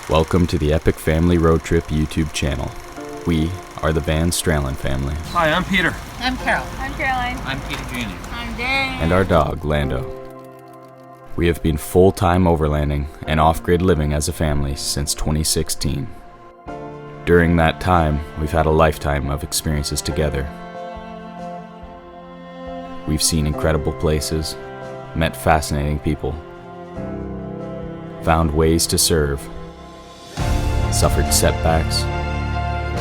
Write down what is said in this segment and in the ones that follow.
Welcome to the Epic Family Road Trip YouTube channel. We are the Van Stralen family. Hi, I'm Peter. I'm Carol. I'm Caroline. I'm Peter Jr. I'm Dan. And our dog, Lando. We have been full-time overlanding and off-grid living as a family since 2016. During that time, we've had a lifetime of experiences together. We've seen incredible places, met fascinating people, found ways to serve, suffered setbacks,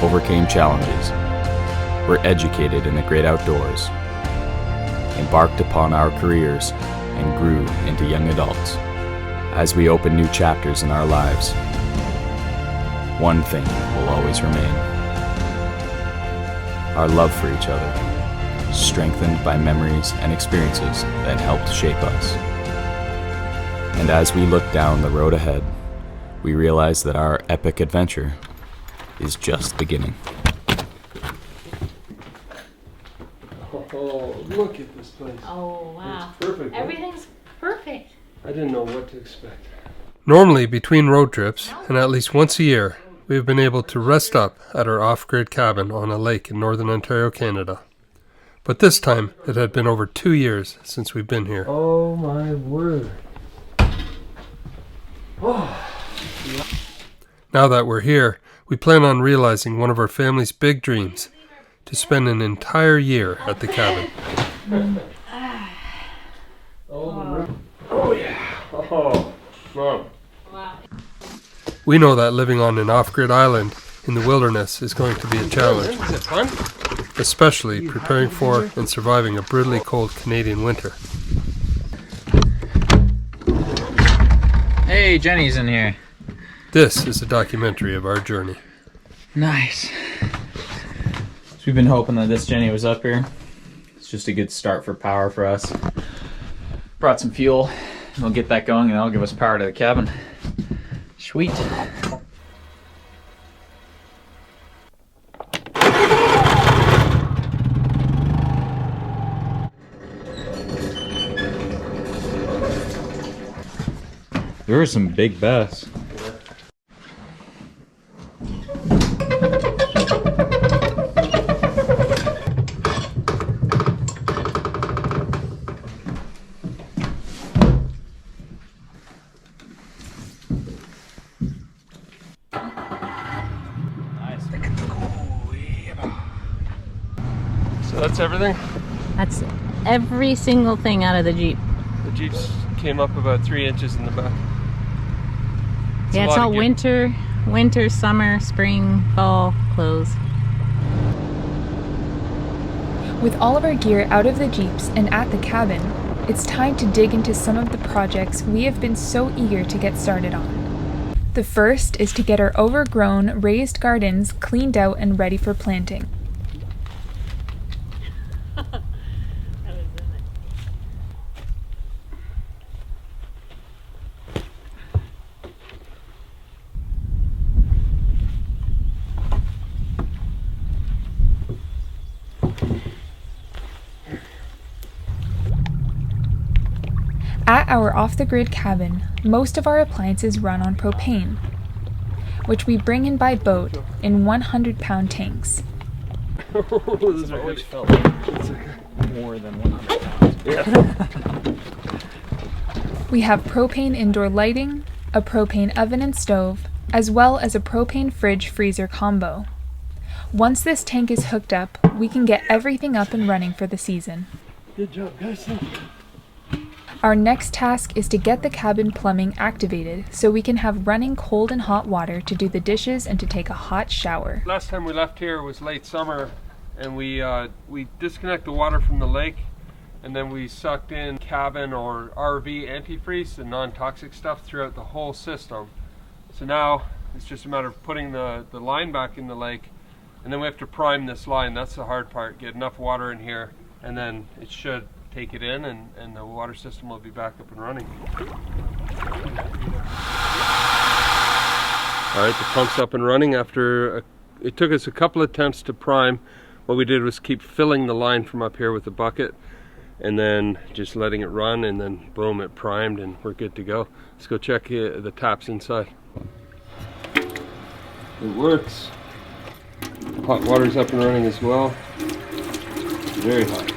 overcame challenges, were educated in the great outdoors, embarked upon our careers, and grew into young adults. As we open new chapters in our lives, one thing will always remain: our love for each other, strengthened by memories and experiences that helped shape us. And as we look down the road ahead, we realize that our epic adventure is just beginning. Oh, look at this place. Oh, wow. It's perfect. Everything's perfect. I didn't know what to expect. Normally, between road trips, and at least once a year, we have been able to rest up at our off-grid cabin on a lake in northern Ontario, Canada. But this time, it had been over 2 years since we've been here. Oh my word. Oh. Now that we're here, we plan on realizing one of our family's big dreams: to spend an entire year at the cabin. Oh yeah. Oh, Mom. Wow. We know that living on an off-grid island in the wilderness is going to be a challenge, Is it fun? especially preparing for and surviving a brutally cold Canadian winter. Hey, Jenny's in here. This is a documentary of our journey. Nice. So we've been hoping that this Jenny was up here. It's just a good start for power for us. Brought some fuel, and we'll get that going, and that'll give us power to the cabin. Sweet. There were some big bass. So that's everything? That's every single thing out of the Jeep. The Jeeps came up about 3 inches in the back. Yeah, it's all winter, summer, spring, fall clothes. With all of our gear out of the Jeeps and at the cabin, it's time to dig into some of the projects we have been so eager to get started on. The first is to get our overgrown raised gardens cleaned out and ready for planting. At our off-the-grid cabin, most of our appliances run on propane, which we bring in by boat in 100-pound tanks. Those are always felt. More than 100 pounds. We have propane indoor lighting, a propane oven and stove, as well as a propane fridge-freezer combo. Once this tank is hooked up, we can get everything up and running for the season. Good job, guys. Thank you. Our next task is to get the cabin plumbing activated so we can have running cold and hot water to do the dishes and to take a hot shower. Last time we left here was late summer, and we disconnect the water from the lake, and then we sucked in cabin or RV antifreeze and non-toxic stuff throughout the whole system. So now it's just a matter of putting the line back in the lake, and then we have to prime this line. That's the hard part. Get enough water in here, and then it should take it in, and the water system will be back up and running. All right, the pump's up and running after it took us a couple attempts to prime. What we did was keep filling the line from up here with a bucket, and then just letting it run, and then boom, it primed, and we're good to go. Let's go check the taps inside. It works. Hot water's up and running as well. Very hot.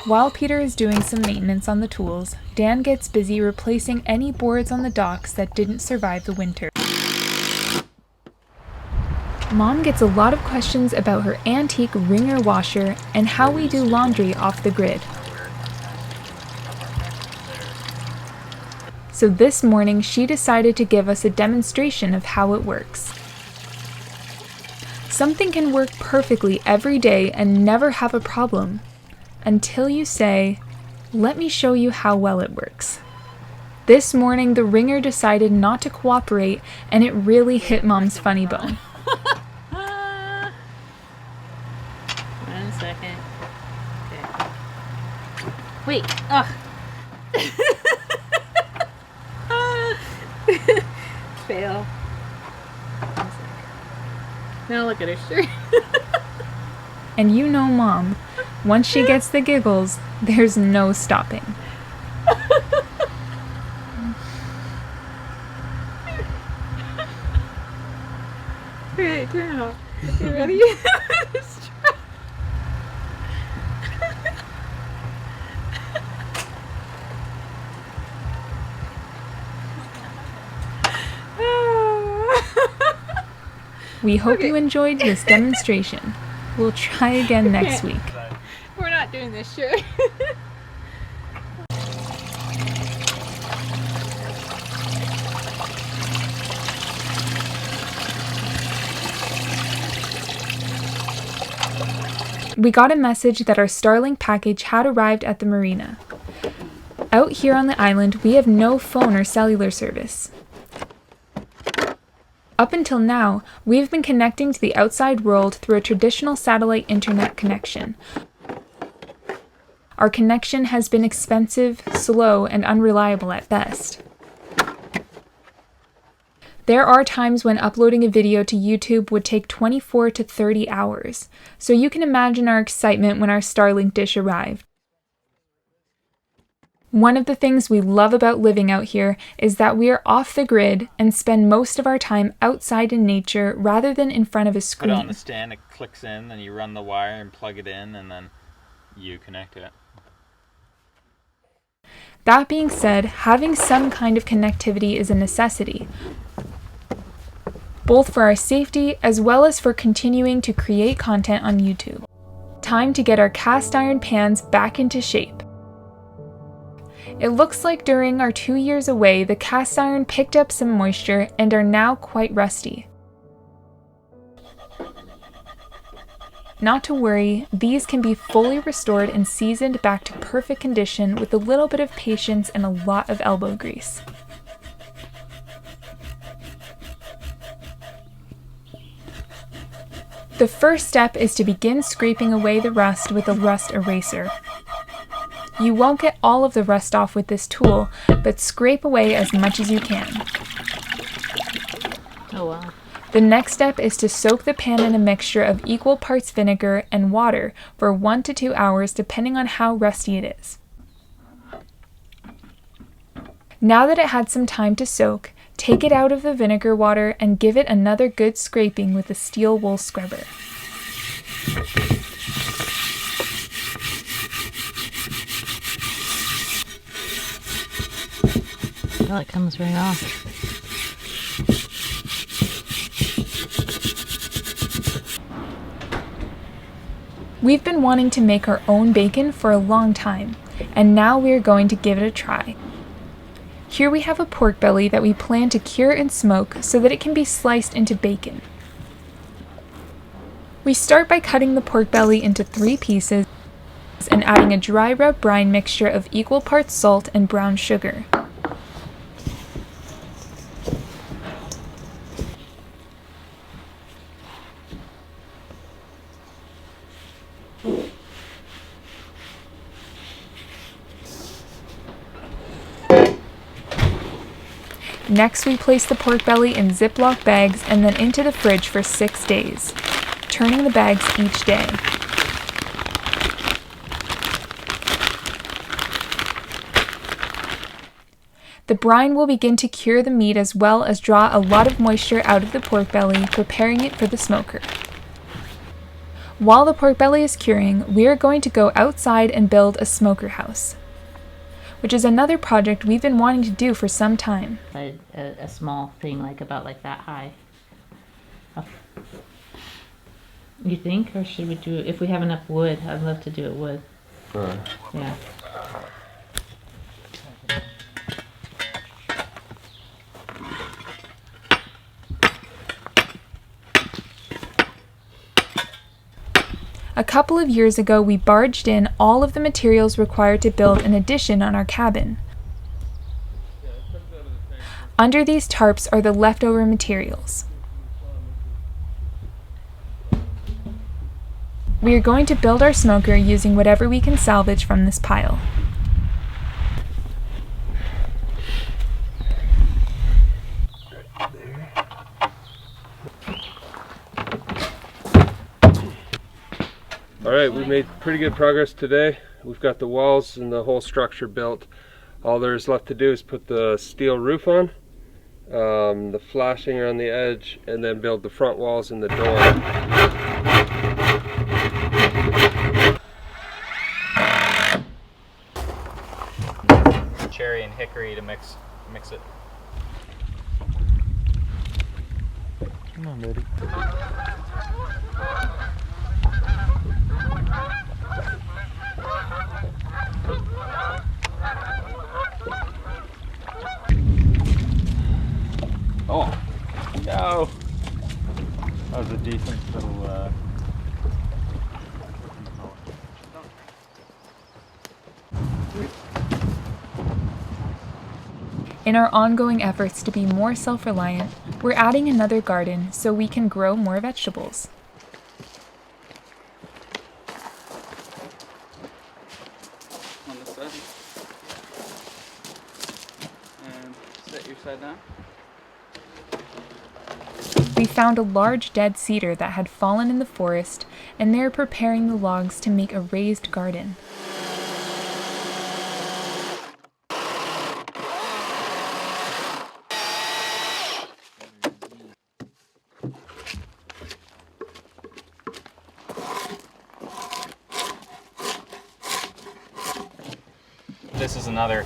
While Peter is doing some maintenance on the tools, Dan gets busy replacing any boards on the docks that didn't survive the winter. Mom gets a lot of questions about her antique wringer washer and how we do laundry off the grid. So this morning she decided to give us a demonstration of how it works. Something can work perfectly every day and never have a problem, until you say, "Let me show you how well it works." This morning, the wringer decided not to cooperate, and it really hit Mom's funny bone. 1 second. Okay. Wait. Ugh. Fail. 1 sec. Now look at her shirt. And you know Mom, once she gets the giggles, there's no stopping. Okay, turn it off. You ready? We hope you enjoyed this demonstration. We'll try again next week. We're not doing this, sure. We got a message that our Starlink package had arrived at the marina. Out here on the island, we have no phone or cellular service. Up until now, we've been connecting to the outside world through a traditional satellite internet connection. Our connection has been expensive, slow, and unreliable at best. There are times when uploading a video to YouTube would take 24 to 30 hours, so you can imagine our excitement when our Starlink dish arrived. One of the things we love about living out here is that we are off the grid and spend most of our time outside in nature rather than in front of a screen. Put it on the stand, it clicks in, then you run the wire and plug it in, and then you connect it. That being said, having some kind of connectivity is a necessity, both for our safety as well as for continuing to create content on YouTube. Time to get our cast iron pans back into shape. It looks like during our 2 years away, the cast iron picked up some moisture and are now quite rusty. Not to worry, these can be fully restored and seasoned back to perfect condition with a little bit of patience and a lot of elbow grease. The first step is to begin scraping away the rust with a rust eraser. You won't get all of the rust off with this tool, but scrape away as much as you can. Oh wow. The next step is to soak the pan in a mixture of equal parts vinegar and water for 1 to 2 hours depending on how rusty it is. Now that it had some time to soak, take it out of the vinegar water and give it another good scraping with a steel wool scrubber. Well, it comes right off. We've been wanting to make our own bacon for a long time, and now we're going to give it a try. Here we have a pork belly that we plan to cure and smoke so that it can be sliced into bacon. We start by cutting the pork belly into 3 pieces and adding a dry rub brine mixture of equal parts salt and brown sugar. Next, we place the pork belly in Ziploc bags and then into the fridge for 6 days, turning the bags each day. The brine will begin to cure the meat as well as draw a lot of moisture out of the pork belly, preparing it for the smoker. While the pork belly is curing, we are going to go outside and build a smoker house, which is another project we've been wanting to do for some time. A small thing, like about like that high. You think, or should we do it if we have enough wood? I'd love to do it wood. Yeah. A couple of years ago, we barged in all of the materials required to build an addition on our cabin. Under these tarps are the leftover materials. We are going to build our smoker using whatever we can salvage from this pile. Alright, we made pretty good progress today. We've got the walls and the whole structure built. All there's left to do is put the steel roof on, the flashing around the edge, and then build the front walls and the door. Cherry and hickory to mix it. Come on, buddy. Oh, no. That was a decent little, In our ongoing efforts to be more self-reliant, we're adding another garden so we can grow more vegetables. On this side. And set your side down. We found a large dead cedar that had fallen in the forest, and they're preparing the logs to make a raised garden. This is another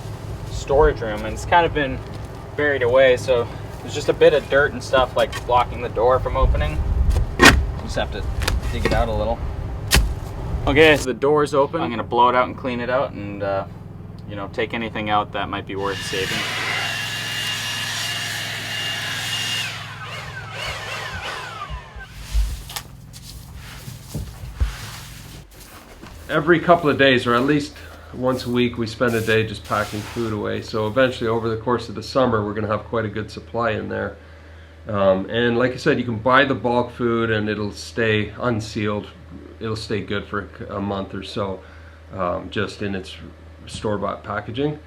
storage room, and it's kind of been buried away, so there's just a bit of dirt and stuff like blocking the door from opening. Just have to dig it out a little. Okay, so the door's open. I'm gonna blow it out and clean it out, and you know, take anything out that might be worth saving. Every couple of days, or at least once a week, we spend a day just packing food away. So eventually, over the course of the summer, we're going to have quite a good supply in there. And like I said, you can buy the bulk food and it'll stay unsealed. It'll stay good for a month or so, just in its store-bought packaging.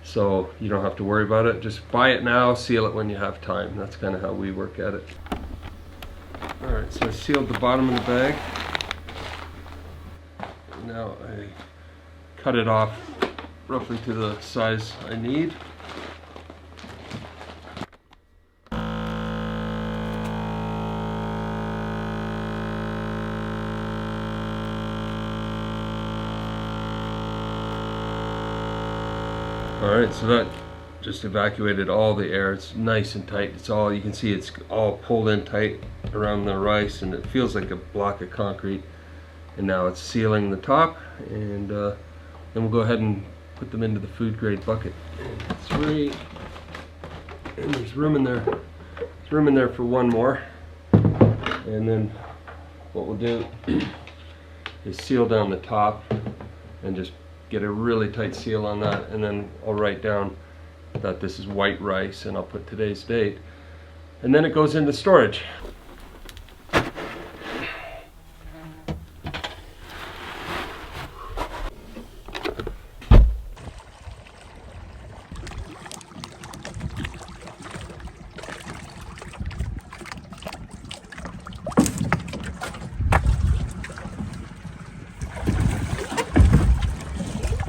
So you don't have to worry about it. Just buy it now, seal it when you have time. That's kind of how we work at it. All right, so I sealed the bottom of the bag. Now I cut it off roughly to the size I need. Alright, so that just evacuated all the air. It's nice and tight. It's all, you can see it's all pulled in tight around the rice, and it feels like a block of concrete. And now it's sealing the top, and then we'll go ahead and put them into the food grade bucket. 3, and there's room in there. There's room in there for one more. And then what we'll do is seal down the top and just get a really tight seal on that, and then I'll write down that this is white rice, and I'll put today's date, and then it goes into storage.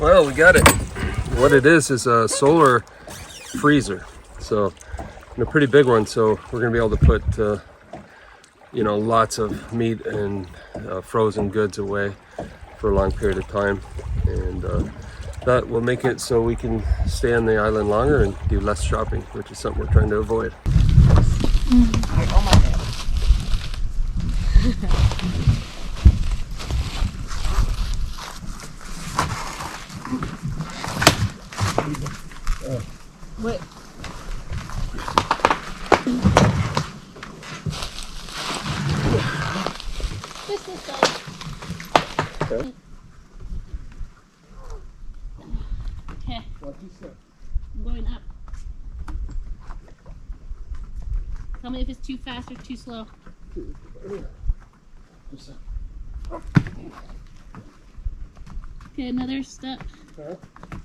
Well, we got it. What it is a solar freezer. So, and a pretty big one. So we're gonna be able to put, you know, lots of meat and frozen goods away for a long period of time. And that will make it so we can stay on the island longer and do less shopping, which is something we're trying to avoid. What? Just this side. Okay. Okay. I'm going up. Tell me if it's too fast or too slow. Okay, another step.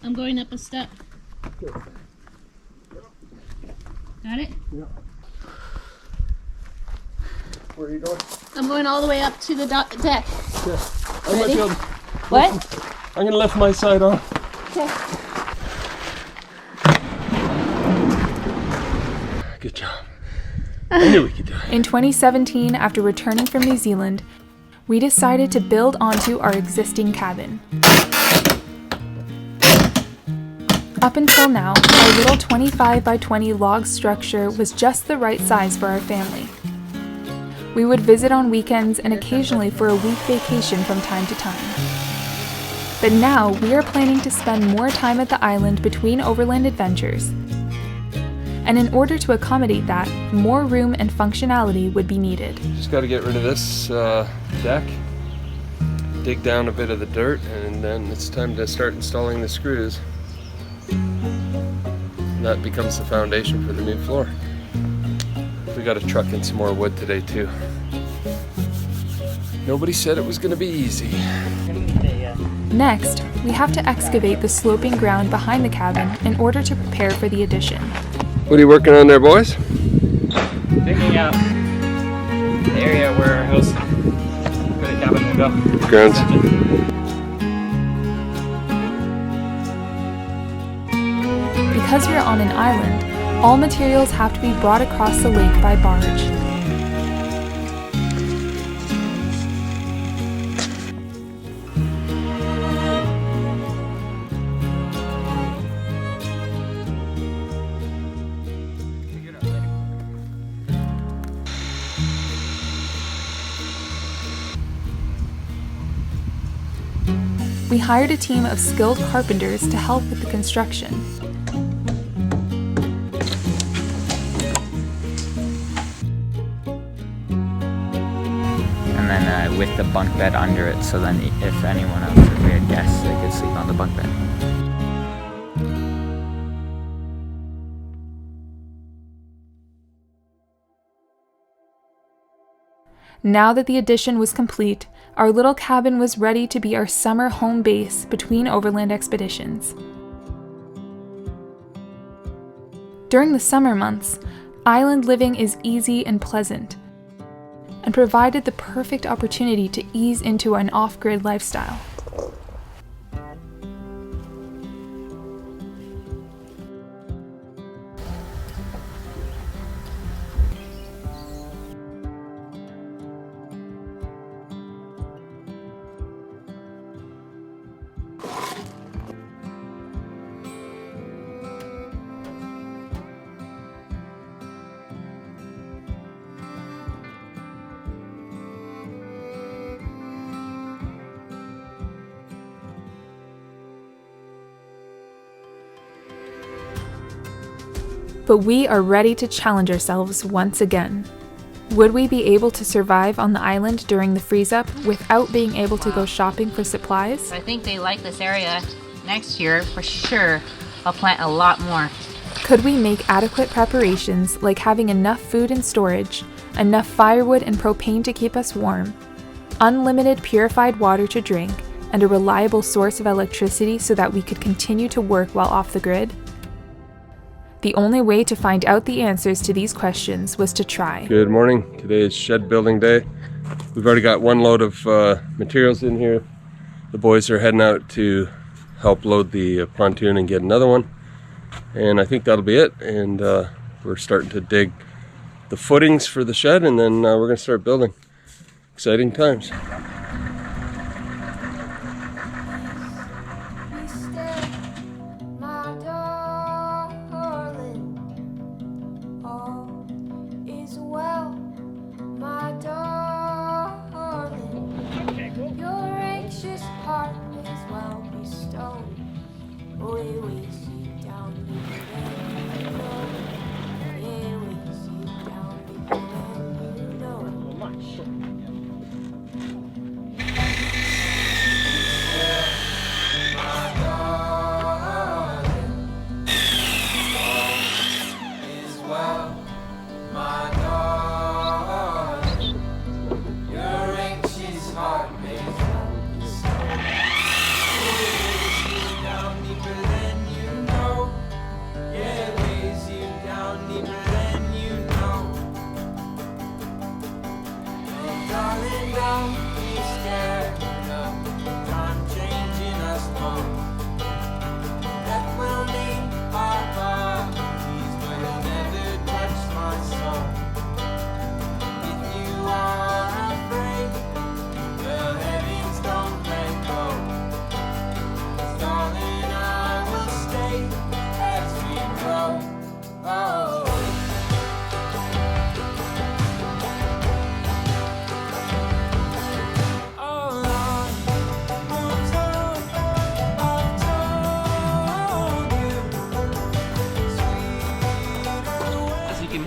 I'm going up a step. Got it? Yeah. Where are you going? I'm going all the way up to the deck. Yeah. I might Ready? be able to, What? I'm gonna lift my side off. Okay. Good job. I knew we could do it. In 2017, after returning from New Zealand, we decided to build onto our existing cabin. Up until now, our little 25 by 20 log structure was just the right size for our family. We would visit on weekends and occasionally for a week vacation from time to time. But now we are planning to spend more time at the island between overland adventures. And in order to accommodate that, more room and functionality would be needed. Just got to get rid of this deck, dig down a bit of the dirt, and then it's time to start installing the screws. And that becomes the foundation for the new floor. We got to truck in some more wood today too. Nobody said it was going to be easy. Next, we have to excavate the sloping ground behind the cabin in order to prepare for the addition. What are you working on there, boys? Digging out the area where our house for the cabin will go. Grounds. Because we're on an island, all materials have to be brought across the lake by barge. We hired a team of skilled carpenters to help with the construction. And then with the bunk bed under it, so then if anyone else, if we had guests, they could sleep on the bunk bed. Now that the addition was complete, our little cabin was ready to be our summer home base between overland expeditions. During the summer months, island living is easy and pleasant, and provided the perfect opportunity to ease into an off-grid lifestyle. But we are ready to challenge ourselves once again. Would we be able to survive on the island during the freeze-up without being able to go shopping for supplies? I think they like this area. Next year, for sure, I'll plant a lot more. Could we make adequate preparations like having enough food and storage, enough firewood and propane to keep us warm, unlimited purified water to drink, and a reliable source of electricity so that we could continue to work while off the grid? The only way to find out the answers to these questions was to try. Good morning. Today is shed building day. We've already got one load of materials in here. The boys are heading out to help load the pontoon and get another one. And I think that'll be it. And we're starting to dig the footings for the shed, and then we're going to start building. Exciting times.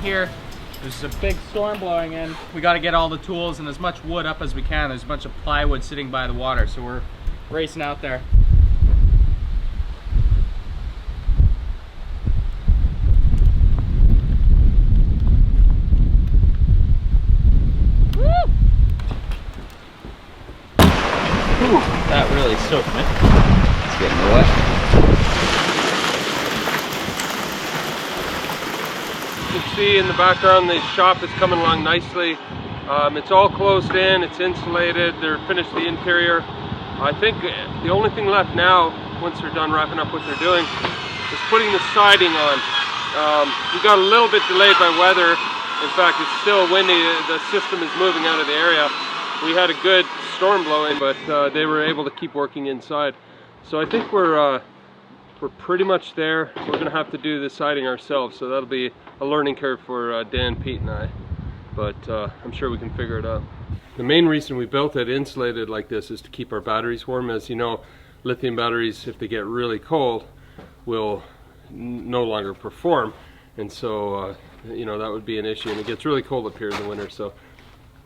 Here, there's a big storm blowing in. We got to get all the tools and as much wood up as we can. There's a bunch of plywood sitting by the water, so we're racing out there. Woo! Ooh, that really soaked me. It's getting wet. You can see in the background the shop is coming along nicely. It's all closed in, it's insulated, they're finished the interior. I think the only thing left now, once they're done wrapping up what they're doing, is putting the siding on. We got a little bit delayed by weather. In fact, it's still windy, the system is moving out of the area. We had a good storm blowing, but they were able to keep working inside. So I think we're pretty much there. We're gonna have to do the siding ourselves, so that'll be a learning curve for Dan, Pete, and I. But I'm sure we can figure it out. The main reason we built it insulated like this is to keep our batteries warm. As you know, lithium batteries, if they get really cold, will no longer perform, and so you know, that would be an issue. And it gets really cold up here in the winter, so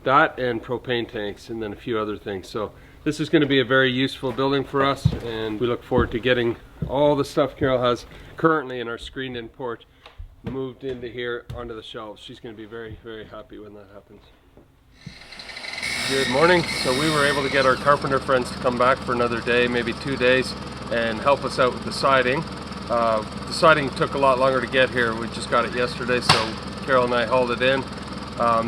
that and propane tanks, and then a few other things. So this is going to be a very useful building for us, and we look forward to getting all the stuff Carol has currently in our screened-in port moved into here onto the shelves. She's going to be very, very happy when that happens. Good morning. So we were able to get our carpenter friends to come back for another day, maybe 2 days, and help us out with the siding. The siding took a lot longer to get here. We just got it yesterday, so Carol and I hauled it in.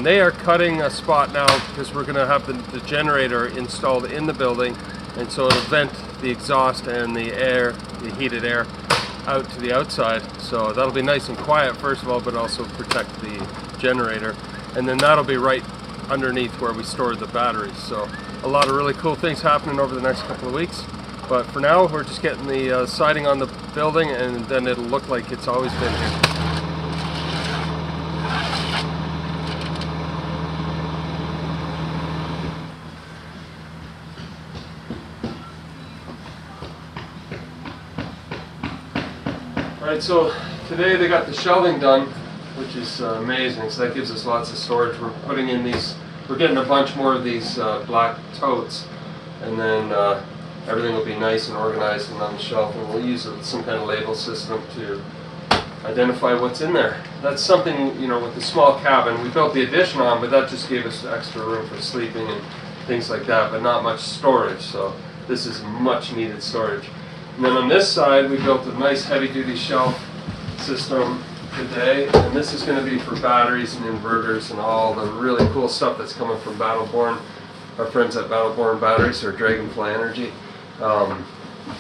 They are cutting a spot now because we're going to have the generator installed in the building, and so it'll vent the exhaust and the air, the heated air, out to the outside. So that'll be nice and quiet first of all, but also protect the generator. And then that'll be right underneath where we store the batteries. So a lot of really cool things happening over the next couple of weeks. But for now, we're just getting the siding on the building, and then it'll look like it's always been here. Alright, so today they got the shelving done, which is amazing. So that gives us lots of storage. We're putting in these, we're getting a bunch more of these black totes, and then everything will be nice and organized and on the shelf, and we'll use some kind of label system to identify what's in there. That's something, you know, with the small cabin, we built the addition on, but that just gave us extra room for sleeping and things like that, but not much storage. So this is much needed storage. And then on this side, we built a nice heavy-duty shelf system today, and this is going to be for batteries and inverters and all the really cool stuff that's coming from Battleborn, our friends at Battleborn Batteries, or Dragonfly Energy.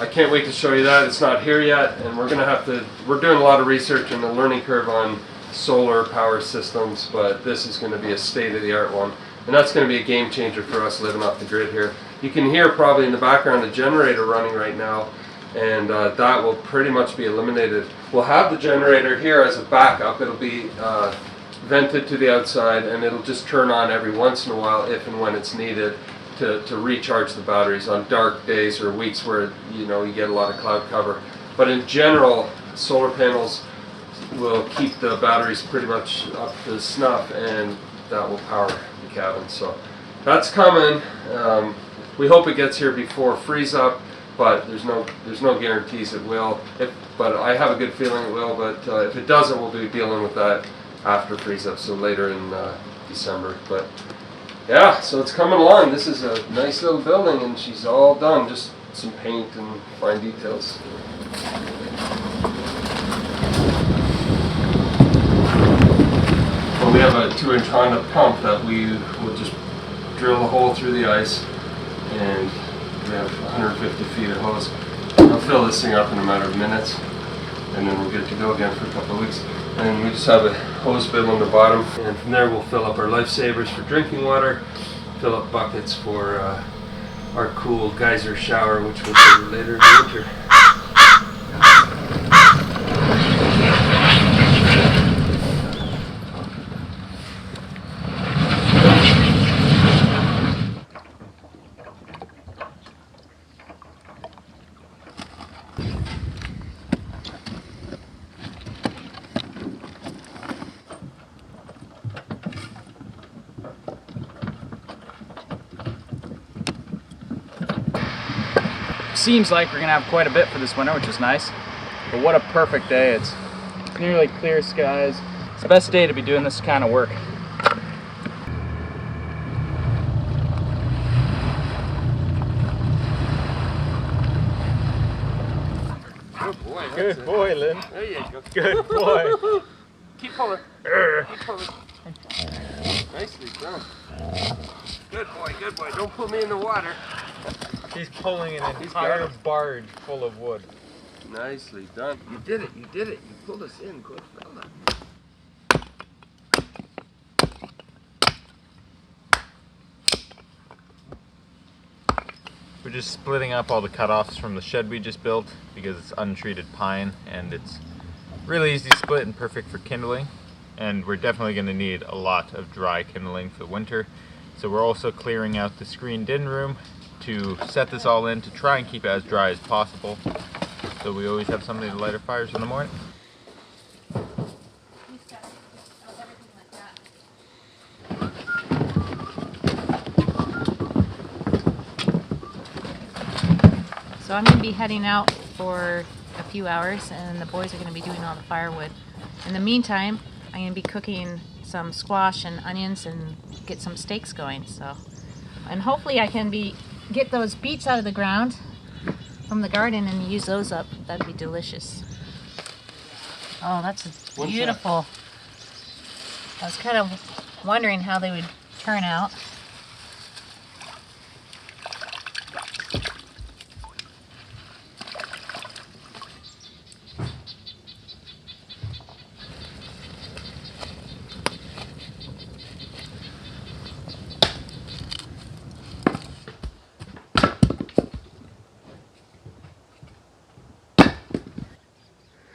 I can't wait to show you that. It's not here yet, and we're doing a lot of research and a learning curve on solar power systems, but this is going to be a state-of-the-art one. And that's going to be a game changer for us living off the grid here. You can hear probably in the background a generator running right now, and that will pretty much be eliminated. We'll have the generator here as a backup. It'll be vented to the outside, and it'll just turn on every once in a while if and when it's needed to recharge the batteries on dark days or weeks where you get a lot of cloud cover. But in general, solar panels will keep the batteries pretty much up to snuff, and that will power the cabin. So that's coming. We hope it gets here before freeze up, but there's no guarantees it will. But I have a good feeling it will. But if it doesn't, we'll be dealing with that after freeze up, so later in December. But yeah, so it's coming along. This is a nice little building, and she's all done. Just some paint and fine details. Well, we have a 2-inch Honda pump that we will just drill a hole through the ice, and we have 150 feet of hose. I'll fill this thing up in a matter of minutes, and then we're good to go again for a couple of weeks. And we just have a hose bill on the bottom, and from there we'll fill up our lifesavers for drinking water, fill up buckets for our cool geyser shower, which we'll do later in the winter. Seems like we're gonna have quite a bit for this winter, which is nice. But what a perfect day. It's nearly clear skies. It's the best day to be doing this kind of work. Good boy. Good boy, Lynn. There you go. Good boy. Keep pulling. Keep pulling. Nicely done. Good boy, good boy. Don't put me in the water. He's pulling an entire barge full of wood. Nicely done. You did it, you did it. You pulled us in, good fella. We're just splitting up all the cutoffs from the shed we just built because it's untreated pine and it's really easy to split and perfect for kindling. And we're definitely going to need a lot of dry kindling for the winter. So we're also clearing out the screened in room to set this all in to try and keep it as dry as possible, so we always have something to light our fires in the morning. So I'm going to be heading out for a few hours, and the boys are going to be doing all the firewood. In the meantime, I'm going to be cooking some squash and onions and get some steaks going. And hopefully I can get those beets out of the ground from the garden and use those up. That'd be delicious. Oh, that's beautiful. I was kind of wondering how they would turn out.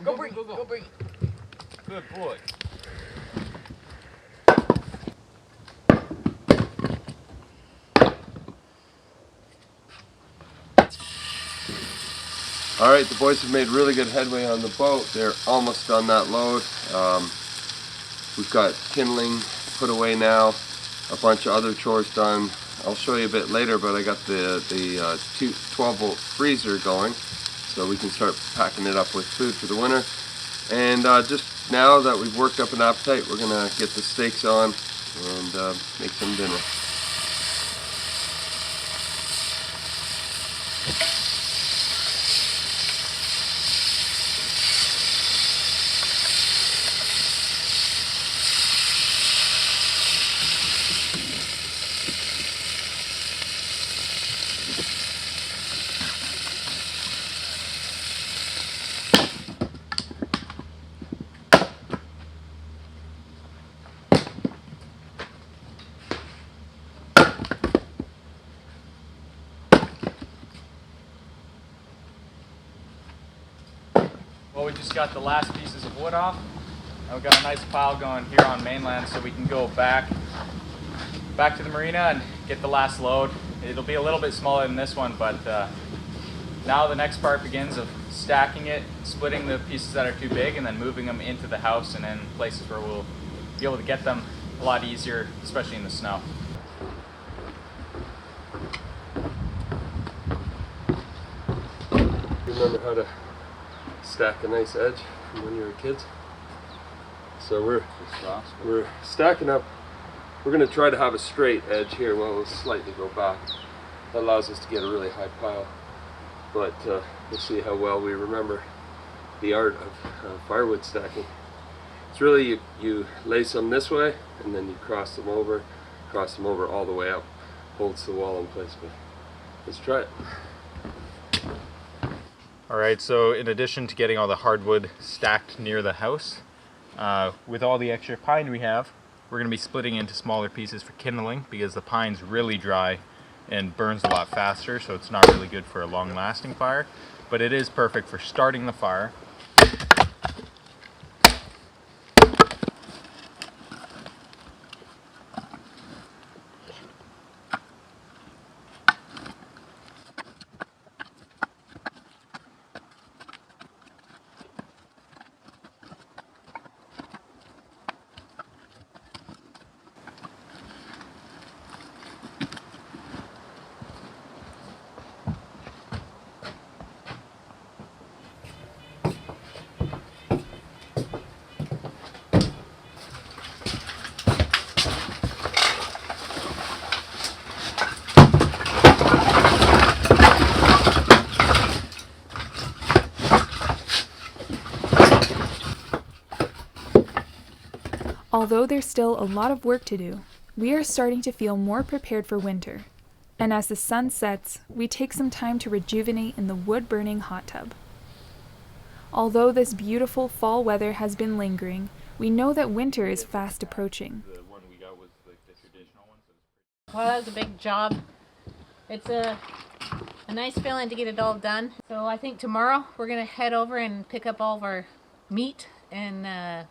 Go bring it. Good boy. Alright, the boys have made really good headway on the boat. They're almost done that load. We've got kindling put away now, a bunch of other chores done. I'll show you a bit later, but I got the 12-volt freezer going, so we can start packing it up with food for the winter. And just now that we've worked up an appetite, we're gonna get the steaks on and make some dinner. we just got the last pieces of wood off. And we've got a nice pile going here on mainland, so we can go back to the marina and get the last load. It'll be a little bit smaller than this one, but now the next part begins of stacking it, splitting the pieces that are too big, and then moving them into the house and in places where we'll be able to get them a lot easier, especially in the snow. Remember how to stack a nice edge from when you were kids? So we're stacking up. We're going to try to have a straight edge here while we'll slightly go back. That allows us to get a really high pile. But we'll see how well we remember the art of firewood stacking. It's really you lay some this way and then you cross them over all the way up. Holds the wall in place, but let's try it. Alright, so in addition to getting all the hardwood stacked near the house, with all the extra pine we have, we're going to be splitting into smaller pieces for kindling because the pine's really dry and burns a lot faster, so it's not really good for a long-lasting fire, but it is perfect for starting the fire. Although there's still a lot of work to do, we are starting to feel more prepared for winter. And as the sun sets, we take some time to rejuvenate in the wood-burning hot tub. Although this beautiful fall weather has been lingering, we know that winter is fast approaching. Well, that was a big job. It's a nice feeling to get it all done. So I think tomorrow we're going to head over and pick up all of our meat and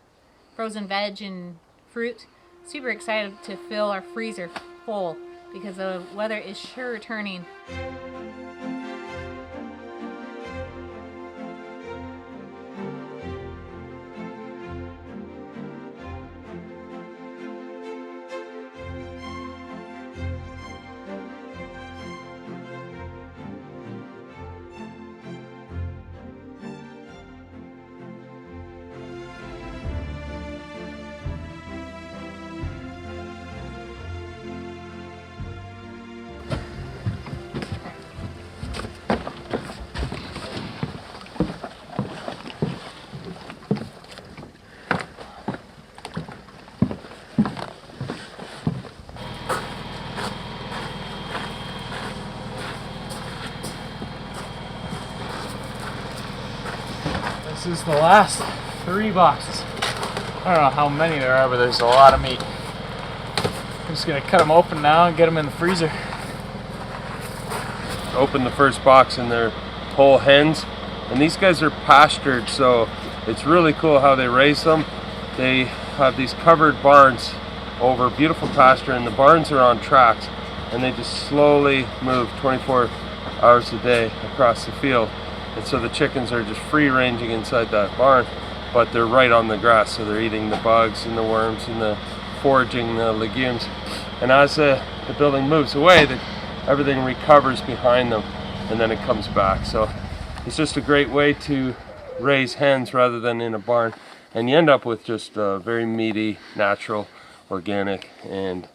frozen veg and fruit. Super excited to fill our freezer full because the weather is sure turning. This is the last 3 boxes. I don't know how many there are, but there's a lot of meat. I'm just gonna cut them open now and get them in the freezer. Open the first box and they're whole hens, and these guys are pastured, so it's really cool how they raise them. They have these covered barns over beautiful pasture, and the barns are on tracks, and they just slowly move 24 hours a day across the field. And so the chickens are just free ranging inside that barn, but they're right on the grass, so they're eating the bugs and the worms and the foraging the legumes. And as the building moves away, everything recovers behind them and then it comes back. So it's just a great way to raise hens rather than in a barn, and you end up with just very meaty, natural, organic, and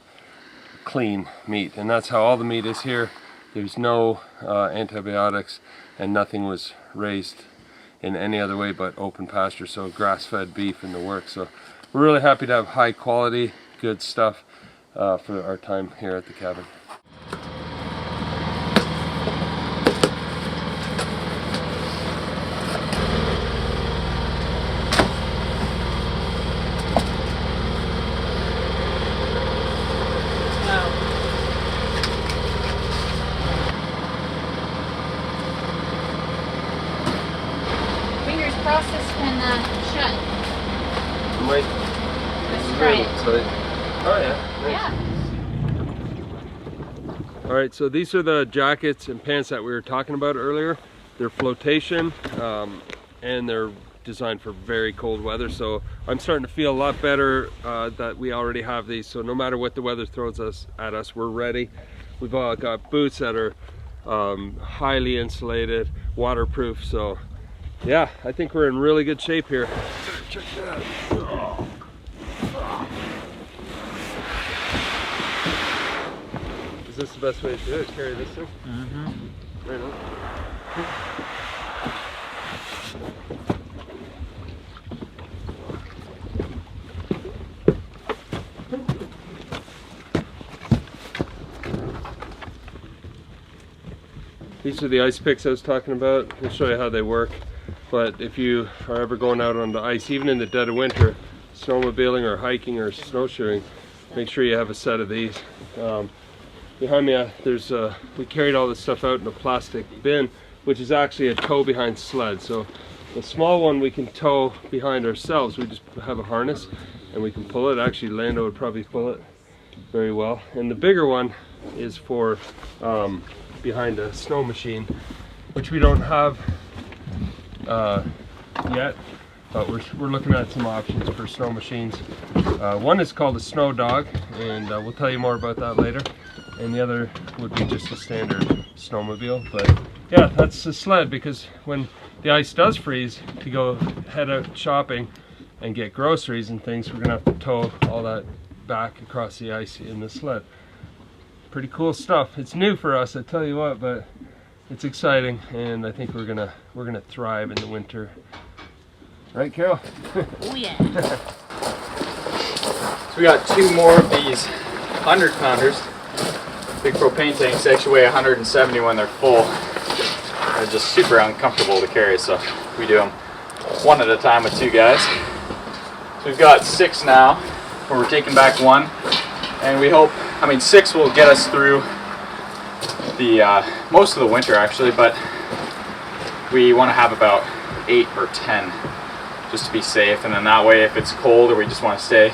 clean meat. And that's how all the meat is here. There's no antibiotics, and nothing was raised in any other way but open pasture, so grass-fed beef in the works. So we're really happy to have high quality, good stuff for our time here at the cabin. Fingers crossed this might. Let's try it. Oh yeah. Nice. Yeah. All right, so these are the jackets and pants that we were talking about earlier. They're flotation, and they're designed for very cold weather. So I'm starting to feel a lot better that we already have these. So no matter what the weather throws at us, we're ready. We've all got boots that are highly insulated, waterproof. So yeah, I think we're in really good shape here. Check that out. Is this the best way to do it? Carry this thing? Mm-hmm. Right on. These are the ice picks I was talking about. I'll show you how they work. But if you are ever going out on the ice, even in the dead of winter, snowmobiling or hiking or snowshoeing, make sure you have a set of these. Behind me, we carried all this stuff out in a plastic bin, which is actually a tow behind sled. So the small one we can tow behind ourselves. We just have a harness and we can pull it. Actually, Lando would probably pull it very well. And the bigger one is for behind a snow machine, which we don't have yet, but we're looking at some options for snow machines. One is called a snow dog, and we'll tell you more about that later. And the other would be just a standard snowmobile. But yeah, that's the sled, because when the ice does freeze, to go head out shopping and get groceries and things, we're gonna have to tow all that back across the ice in the sled. Pretty cool stuff. It's new for us, I tell you what, but it's exciting, and I think we're gonna thrive in the winter. Right, Carol? Oh yeah. So we got two more of these 100 pounders. Big propane tanks actually weigh 170 when they're full. They're just super uncomfortable to carry, so we do them one at a time with two guys. So we've got 6 now, where we're taking back 1, and we hope, 6 will get us through the most of the winter actually, but we want to have about 8 or 10 just to be safe, and then that way if it's cold or we just want to stay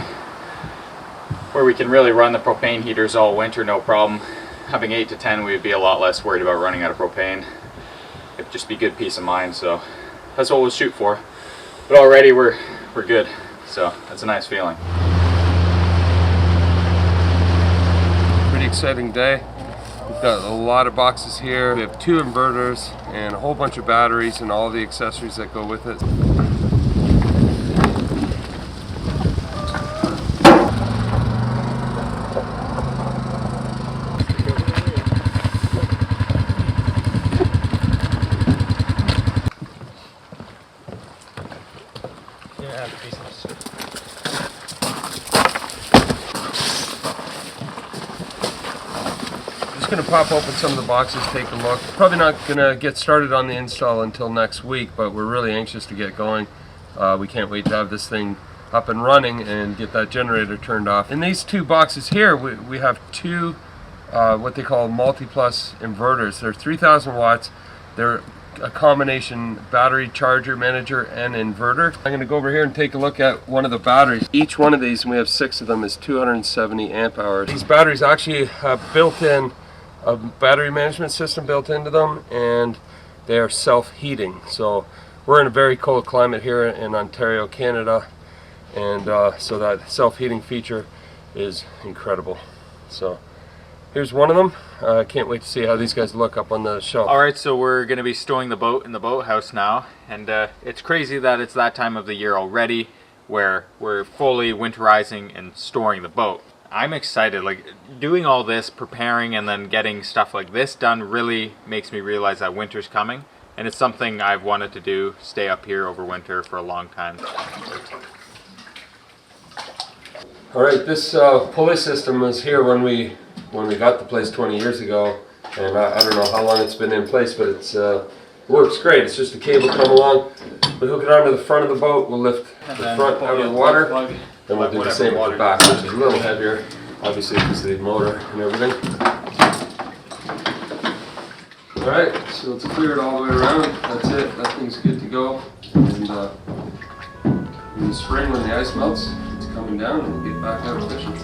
where we can really run the propane heaters all winter, no problem. Having 8 to 10, we would be a lot less worried about running out of propane. It'd just be good peace of mind, so that's what we'll shoot for. But already we're good, so that's a nice feeling. Pretty exciting day. We've got a lot of boxes here. We have 2 inverters and a whole bunch of batteries and all the accessories that go with it. Going to pop open some of the boxes, take a look. Probably not going to get started on the install until next week, but we're really anxious to get going. We can't wait to have this thing up and running and get that generator turned off. In these 2 boxes here, we have 2 what they call multi-plus inverters. They're 3,000 watts. They're a combination battery, charger, manager, and inverter. I'm going to go over here and take a look at one of the batteries. Each one of these, and we have 6 of them, is 270 amp hours. These batteries actually have built-in a battery management system built into them, and they are self-heating. So we're in a very cold climate here in Ontario, Canada, and so that self-heating feature is incredible. So here's one of them. I can't wait to see how these guys look up on the shelf. Alright, so we're going to be storing the boat in the boathouse now, and it's crazy that it's that time of the year already where we're fully winterizing and storing the boat. I'm excited. Like, doing all this, preparing, and then getting stuff like this done really makes me realize that winter's coming, and it's something I've wanted to do, stay up here over winter for a long time. Alright, this pulley system was here when we got the place 20 years ago, and I don't know how long it's been in place, but it's works great. It's just a cable come along, we hook it onto the front of the boat, we'll lift the front out of the water, then we'll do the same with the back, which is a little heavier, obviously because of the motor and everything. Alright, so let's clear it all the way around. That's it, that thing's good to go. And In the spring when the ice melts, it's coming down and we'll get back out fishing.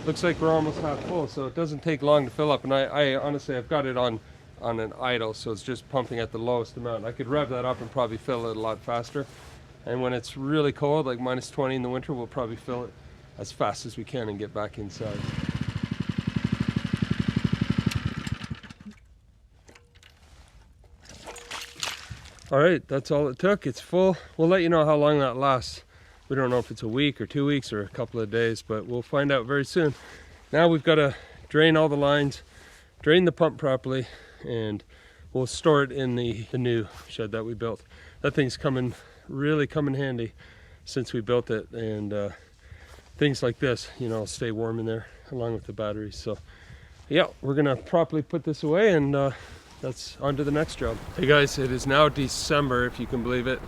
Looks like we're almost half full, so it doesn't take long to fill up. And I honestly, I've got it on an idle, so it's just pumping at the lowest amount. I could rev that up and probably fill it a lot faster. And when it's really cold, like minus 20 in the winter, we'll probably fill it as fast as we can and get back inside. All right, that's all it took. It's full. We'll let you know how long that lasts. We don't know if it's a week or 2 weeks or a couple of days, but we'll find out very soon. Now we've got to drain all the lines, drain the pump properly, and we'll store it in the new shed that we built. That thing's really come in handy since we built it, and things like this, you know, stay warm in there along with the batteries. So yeah, we're gonna properly put this away, and that's on to the next job. Hey guys, it is now December, if you can believe it.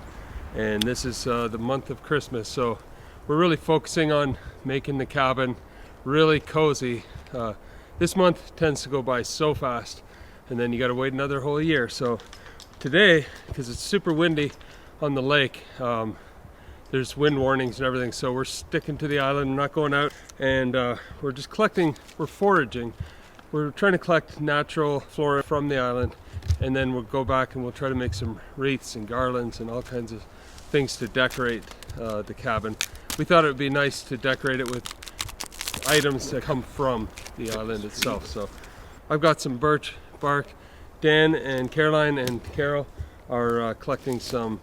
And this is the month of Christmas, so we're really focusing on making the cabin really cozy. This month tends to go by so fast, and then you got to wait another whole year. So today, because it's super windy on the lake, there's wind warnings and everything, so we're sticking to the island, not going out, and we're just collecting, we're foraging. We're trying to collect natural flora from the island, and then we'll go back and we'll try to make some wreaths and garlands and all kinds of things to decorate the cabin. We thought it would be nice to decorate it with items that come from the island itself. So I've got some birch bark. Dan and Caroline and Carol are collecting some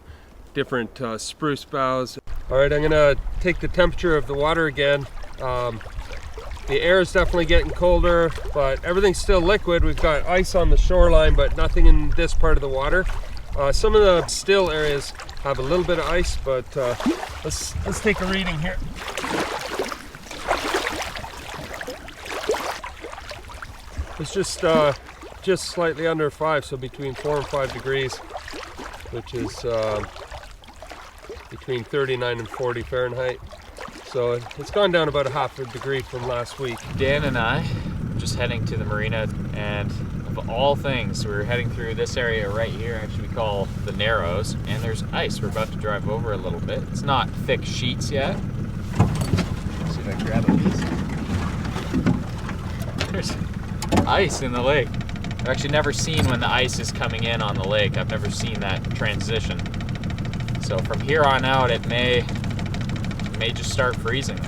different spruce boughs. All right, I'm gonna take the temperature of the water again. The air is definitely getting colder, but everything's still liquid. We've got ice on the shoreline, but nothing in this part of the water. Some of the still areas have a little bit of ice, but let's take a reading here. It's just slightly under 5, so between 4 and 5 degrees, which is between 39 and 40 Fahrenheit. So it's gone down about a half a degree from last week. Dan and I are just heading to the marina, and of all things, we're heading through this area right here, actually we call the Narrows, and there's ice. We're about to drive over a little bit. It's not thick sheets yet. Let's see if I can grab a piece. There's ice in the lake. I've actually never seen when the ice is coming in on the lake. I've never seen that transition. So from here on out, it may just start freezing.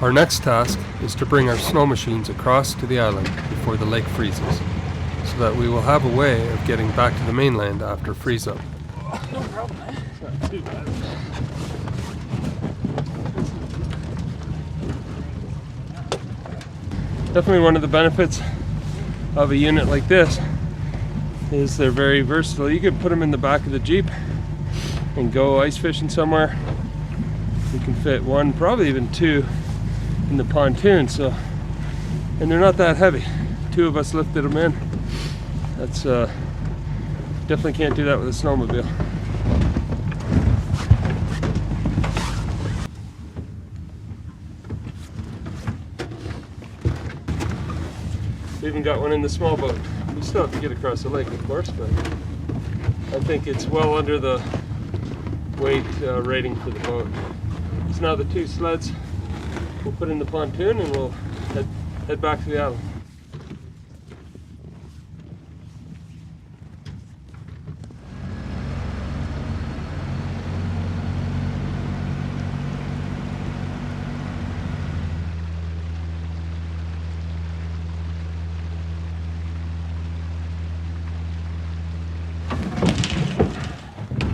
Our next task is to bring our snow machines across to the island before the lake freezes, so that we will have a way of getting back to the mainland after freeze up. No problem, man. It's not too bad. Definitely one of the benefits of a unit like this is they're very versatile. You could put them in the back of the Jeep and go ice fishing somewhere, we can fit one, probably even two in the pontoon. So, and they're not that heavy. Two of us lifted them in. That's definitely can't do that with a snowmobile. We even got one in the small boat. We still have to get across the lake, of course, but I think it's well under the weight rating for the boat. So now the two sleds we'll put in the pontoon and we'll head back to the island.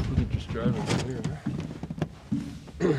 We could just drive over here, right?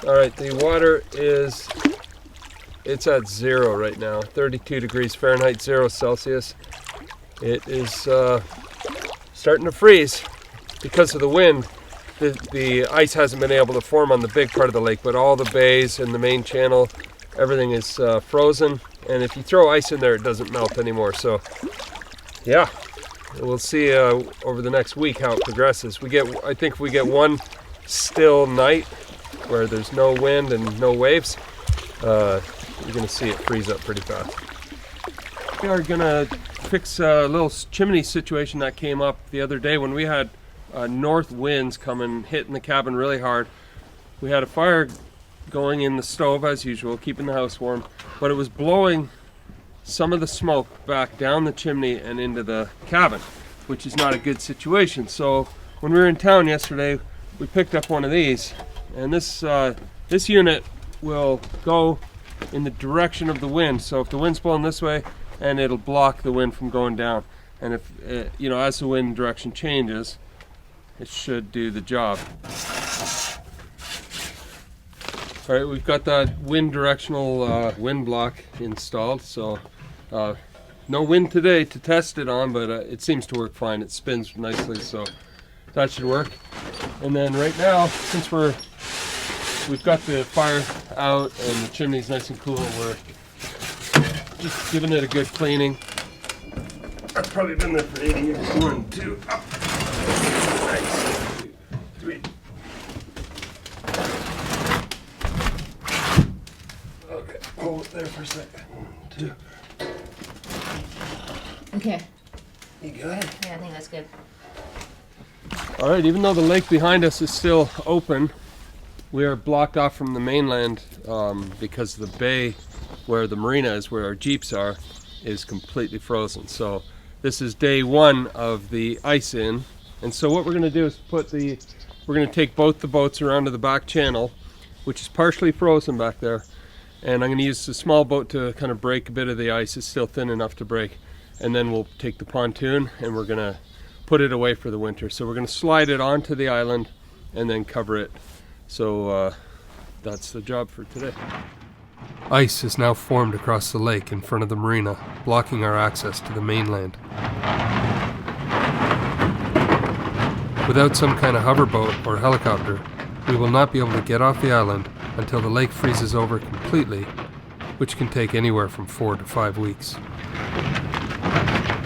All right, the water it's at 0 right now, 32 degrees Fahrenheit, 0 Celsius. It is starting to freeze because of the wind. The ice hasn't been able to form on the big part of the lake, but all the bays and the main channel, everything is frozen. And if you throw ice in there, it doesn't melt anymore. So yeah, we'll see over the next week how it progresses. I think if we get one still night where there's no wind and no waves, you're gonna see it freeze up pretty fast. We are gonna fix a little chimney situation that came up the other day when we had north winds coming, hitting the cabin really hard. We had a fire going in the stove as usual, keeping the house warm, but it was blowing some of the smoke back down the chimney and into the cabin, which is not a good situation. So when we were in town yesterday, we picked up one of these, and this unit will go in the direction of the wind. So if the wind's blowing this way, and it'll block the wind from going down. And if as the wind direction changes, it should do the job. All right, we've got that wind directional wind block installed. So no wind today to test it on, but it seems to work fine. It spins nicely, so that should work. And then right now, since we've got the fire out and the chimney's nice and cool, we're just giving it a good cleaning. I've probably been there for 80 years. 1, 2, up. Nice. 2, 3. Okay, hold it there for a second. 1, 2. Okay. You good? Yeah, I think that's good. All right, even though the lake behind us is still open, we are blocked off from the mainland because the bay where the marina is, where our Jeeps are, is completely frozen. So this is day one of the ice in. And so what we're gonna do is we're gonna take both the boats around to the back channel, which is partially frozen back there. And I'm gonna use the small boat to kind of break a bit of the ice. It's still thin enough to break. And then we'll take the pontoon and we're gonna put it away for the winter. So we're gonna slide it onto the island and then cover it. So that's the job for today. Ice is now formed across the lake in front of the marina, blocking our access to the mainland. Without some kind of hoverboat or helicopter, we will not be able to get off the island until the lake freezes over completely, which can take anywhere from 4 to 5 weeks.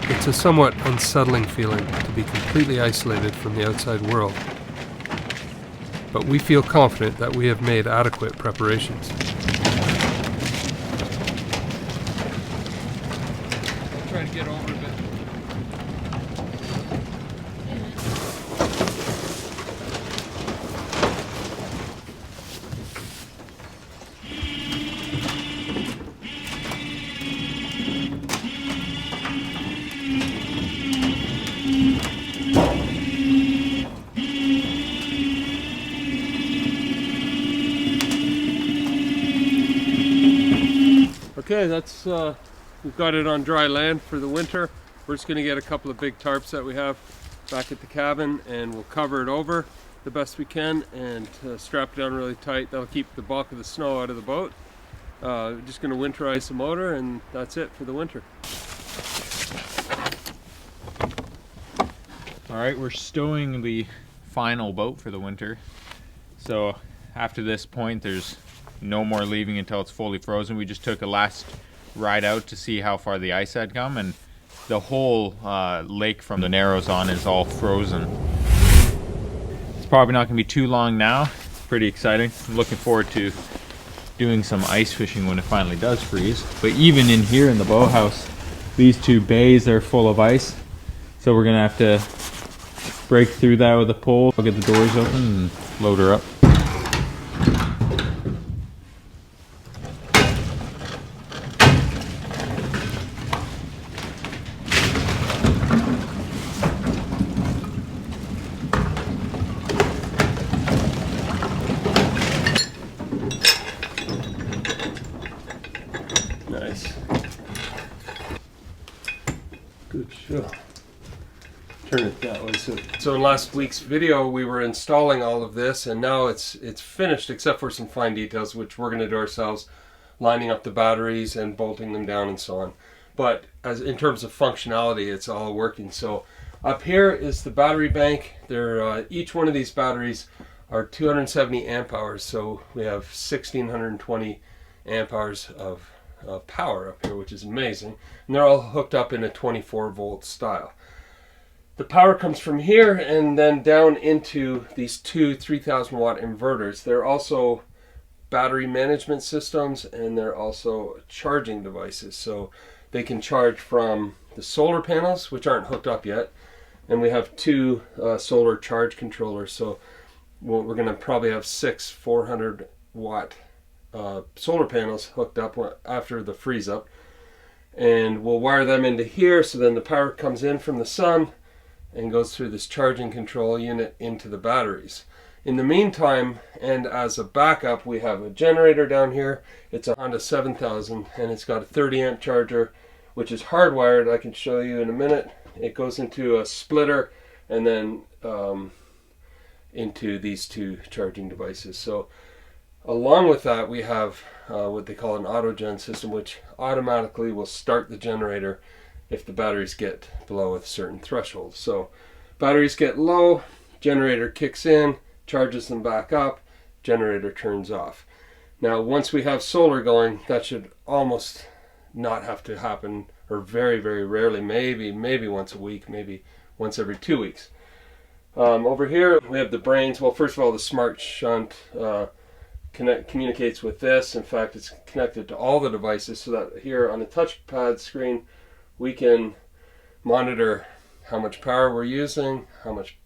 It's a somewhat unsettling feeling to be completely isolated from the outside world, but we feel confident that we have made adequate preparations. I'll try to get over a bit. Okay, that's we've got it on dry land for the winter. We're just going to get a couple of big tarps that we have back at the cabin, and we'll cover it over the best we can and strap it down really tight. That'll keep the bulk of the snow out of the boat. Just going to winterize the motor, and that's it for the winter. All right, we're stowing the final boat for the winter. So after this point, there's no more leaving until it's fully frozen. We just took a last ride out to see how far the ice had come, and the whole lake from the Narrows on is all frozen. It's probably not gonna be too long now. It's pretty exciting. I'm looking forward to doing some ice fishing when it finally does freeze. But even in here in the boathouse, these two bays are full of ice. So we're gonna have to break through that with a pole. I'll get the doors open and load her up. Nice. Good shot. Turn it that way. So in last week's video we were installing all of this, and now it's finished except for some fine details which we're going to do ourselves, lining up the batteries and bolting them down and so on. But as in terms of functionality, it's all working. So up here is the battery bank. They're each one of these batteries are 270 amp hours, so we have 1620 amp hours of power up here, which is amazing. And they're all hooked up in a 24 volt style. The power comes from here and then down into these two 3000 watt inverters. They're also battery management systems, and they're also charging devices. So they can charge from the solar panels, which aren't hooked up yet. And we have two solar charge controllers. So we're going to probably have 6 400 watt solar panels hooked up after the freeze up. And we'll wire them into here, so then the power comes in from the sun and goes through this charging control unit into the batteries. In the meantime, and as a backup, we have a generator down here. It's a Honda 7000, and it's got a 30 amp charger, which is hardwired. I can show you in a minute. It goes into a splitter and then into these two charging devices. So along with that, we have what they call an autogen system, which automatically will start the generator if the batteries get below a certain threshold. So batteries get low, generator kicks in, charges them back up, generator turns off. Now once we have solar going, that should almost not have to happen, or very, very rarely, maybe once a week, maybe once every 2 weeks. Over here we have the brains. Well, first of all, the smart shunt communicates with this. In fact, it's connected to all the devices, so that here on the touchpad screen we can monitor how much power we're using, how much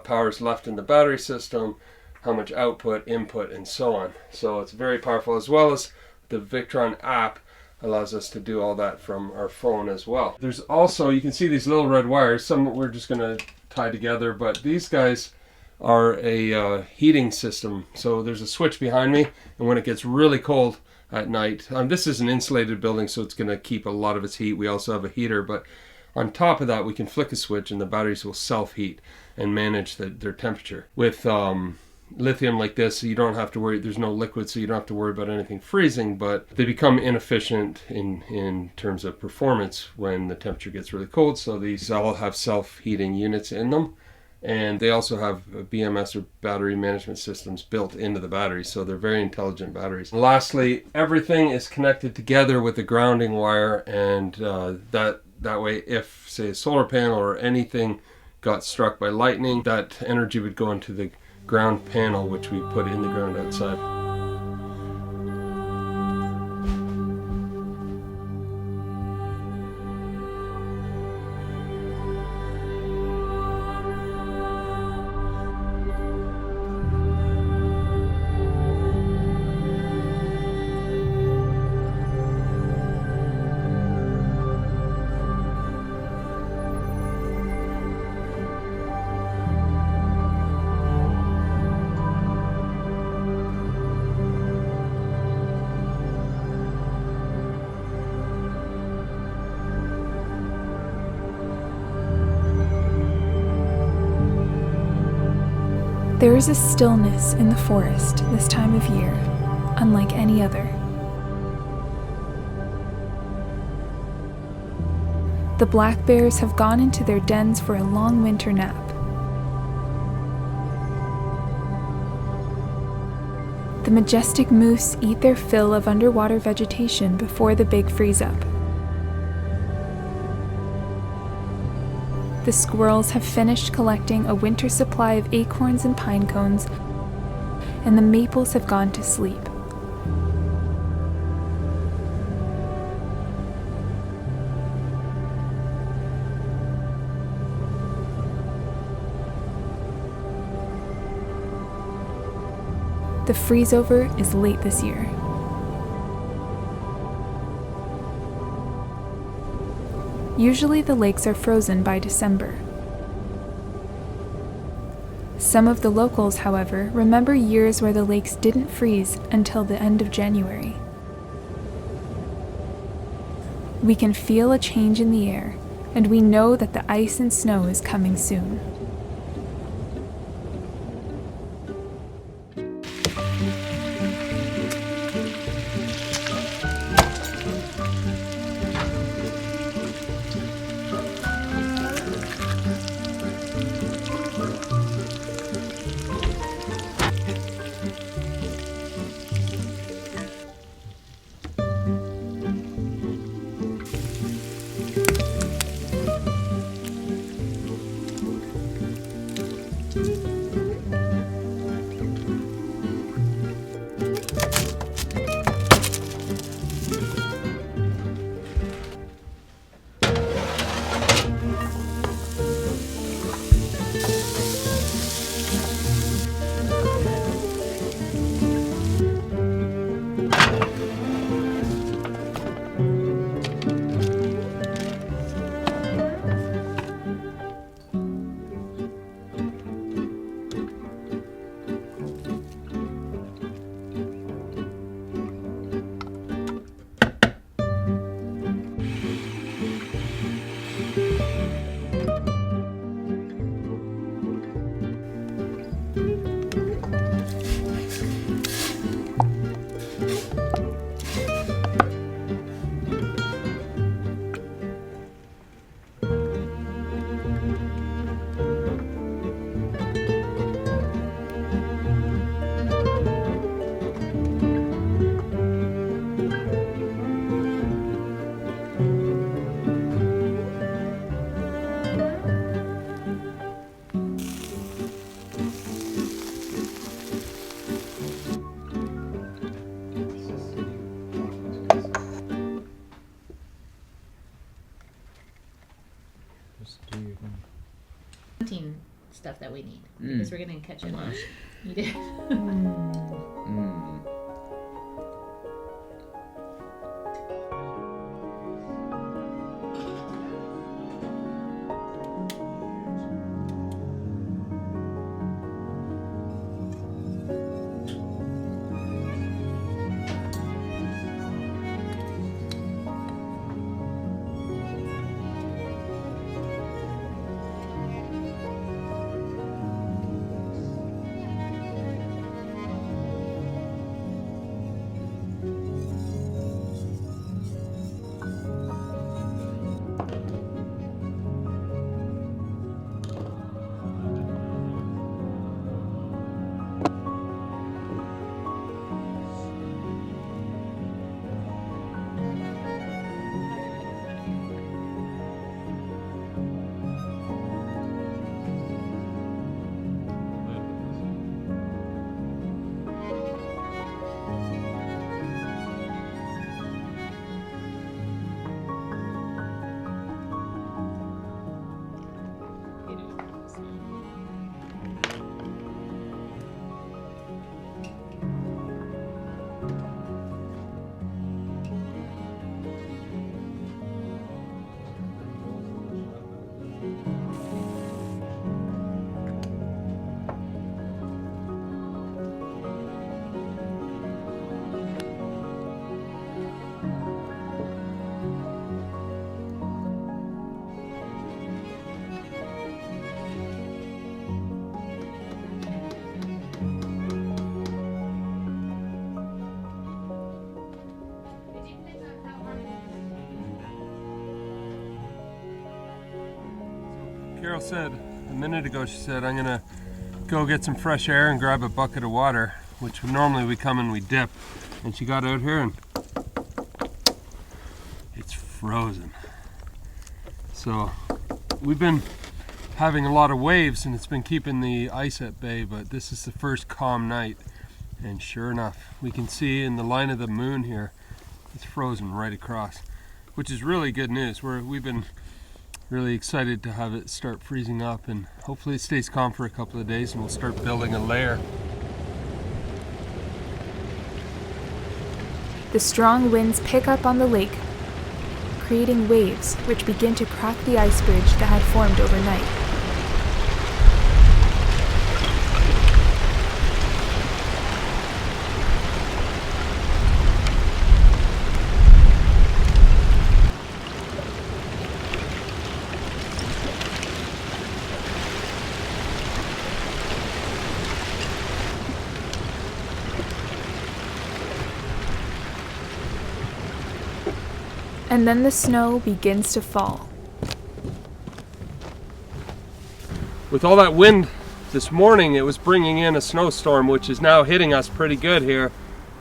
power is left in the battery system, how much output, input, and so on. So it's very powerful, as well as the Victron app allows us to do all that from our phone as well. There's also, you can see these little red wires. Some we're just going to tie together, but these guys are a heating system. So there's a switch behind me, and when it gets really cold at night, this is an insulated building, so it's going to keep a lot of its heat. We also have a heater, but on top of that we can flick a switch and the batteries will self-heat and manage their temperature. With lithium like this, you don't have to worry, there's no liquid, so you don't have to worry about anything freezing, but they become inefficient in terms of performance when the temperature gets really cold. So these all have self-heating units in them. And they also have BMS, or battery management systems, built into the batteries, so they're very intelligent batteries. And lastly, everything is connected together with the grounding wire, and that way, if say a solar panel or anything got struck by lightning, that energy would go into the ground panel, which we put in the ground outside. There is a stillness in the forest this time of year, unlike any other. The black bears have gone into their dens for a long winter nap. The majestic moose eat their fill of underwater vegetation before the big freeze-up. The squirrels have finished collecting a winter supply of acorns and pine cones, and the maples have gone to sleep. The freeze-over is late this year. Usually the lakes are frozen by December. Some of the locals, however, remember years where the lakes didn't freeze until the end of January. We can feel a change in the air, and we know that the ice and snow is coming soon. Hunting stuff that we need because we're gonna catch it. You did. Cheryl said a minute ago, she said, I'm gonna go get some fresh air and grab a bucket of water, which normally we come and we dip. And she got out here and it's frozen. So we've been having a lot of waves and it's been keeping the ice at bay, but this is the first calm night. And sure enough, we can see in the line of the moon here, it's frozen right across, which is really good news. We've been really excited to have it start freezing up, and hopefully it stays calm for a couple of days and we'll start building a layer. The strong winds pick up on the lake, creating waves which begin to crack the ice bridge that had formed overnight. And then the snow begins to fall. With all that wind this morning, it was bringing in a snowstorm, which is now hitting us pretty good here.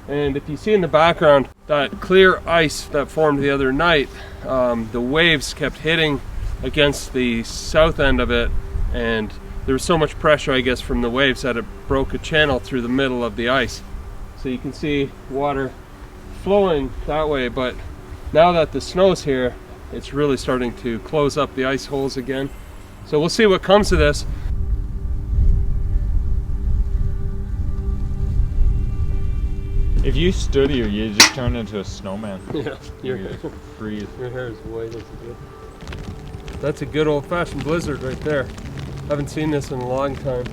And if you see in the background, that clear ice that formed the other night, the waves kept hitting against the south end of it, and there was so much pressure, I guess, from the waves that it broke a channel through the middle of the ice. So you can see water flowing that way, but now that the snow's here, it's really starting to close up the ice holes again. So we'll see what comes of this. If you stood here, you'd just turn into a snowman. Yeah, You'd freeze. Your hair is white as good. That's a good old-fashioned blizzard right there. Haven't seen this in a long time.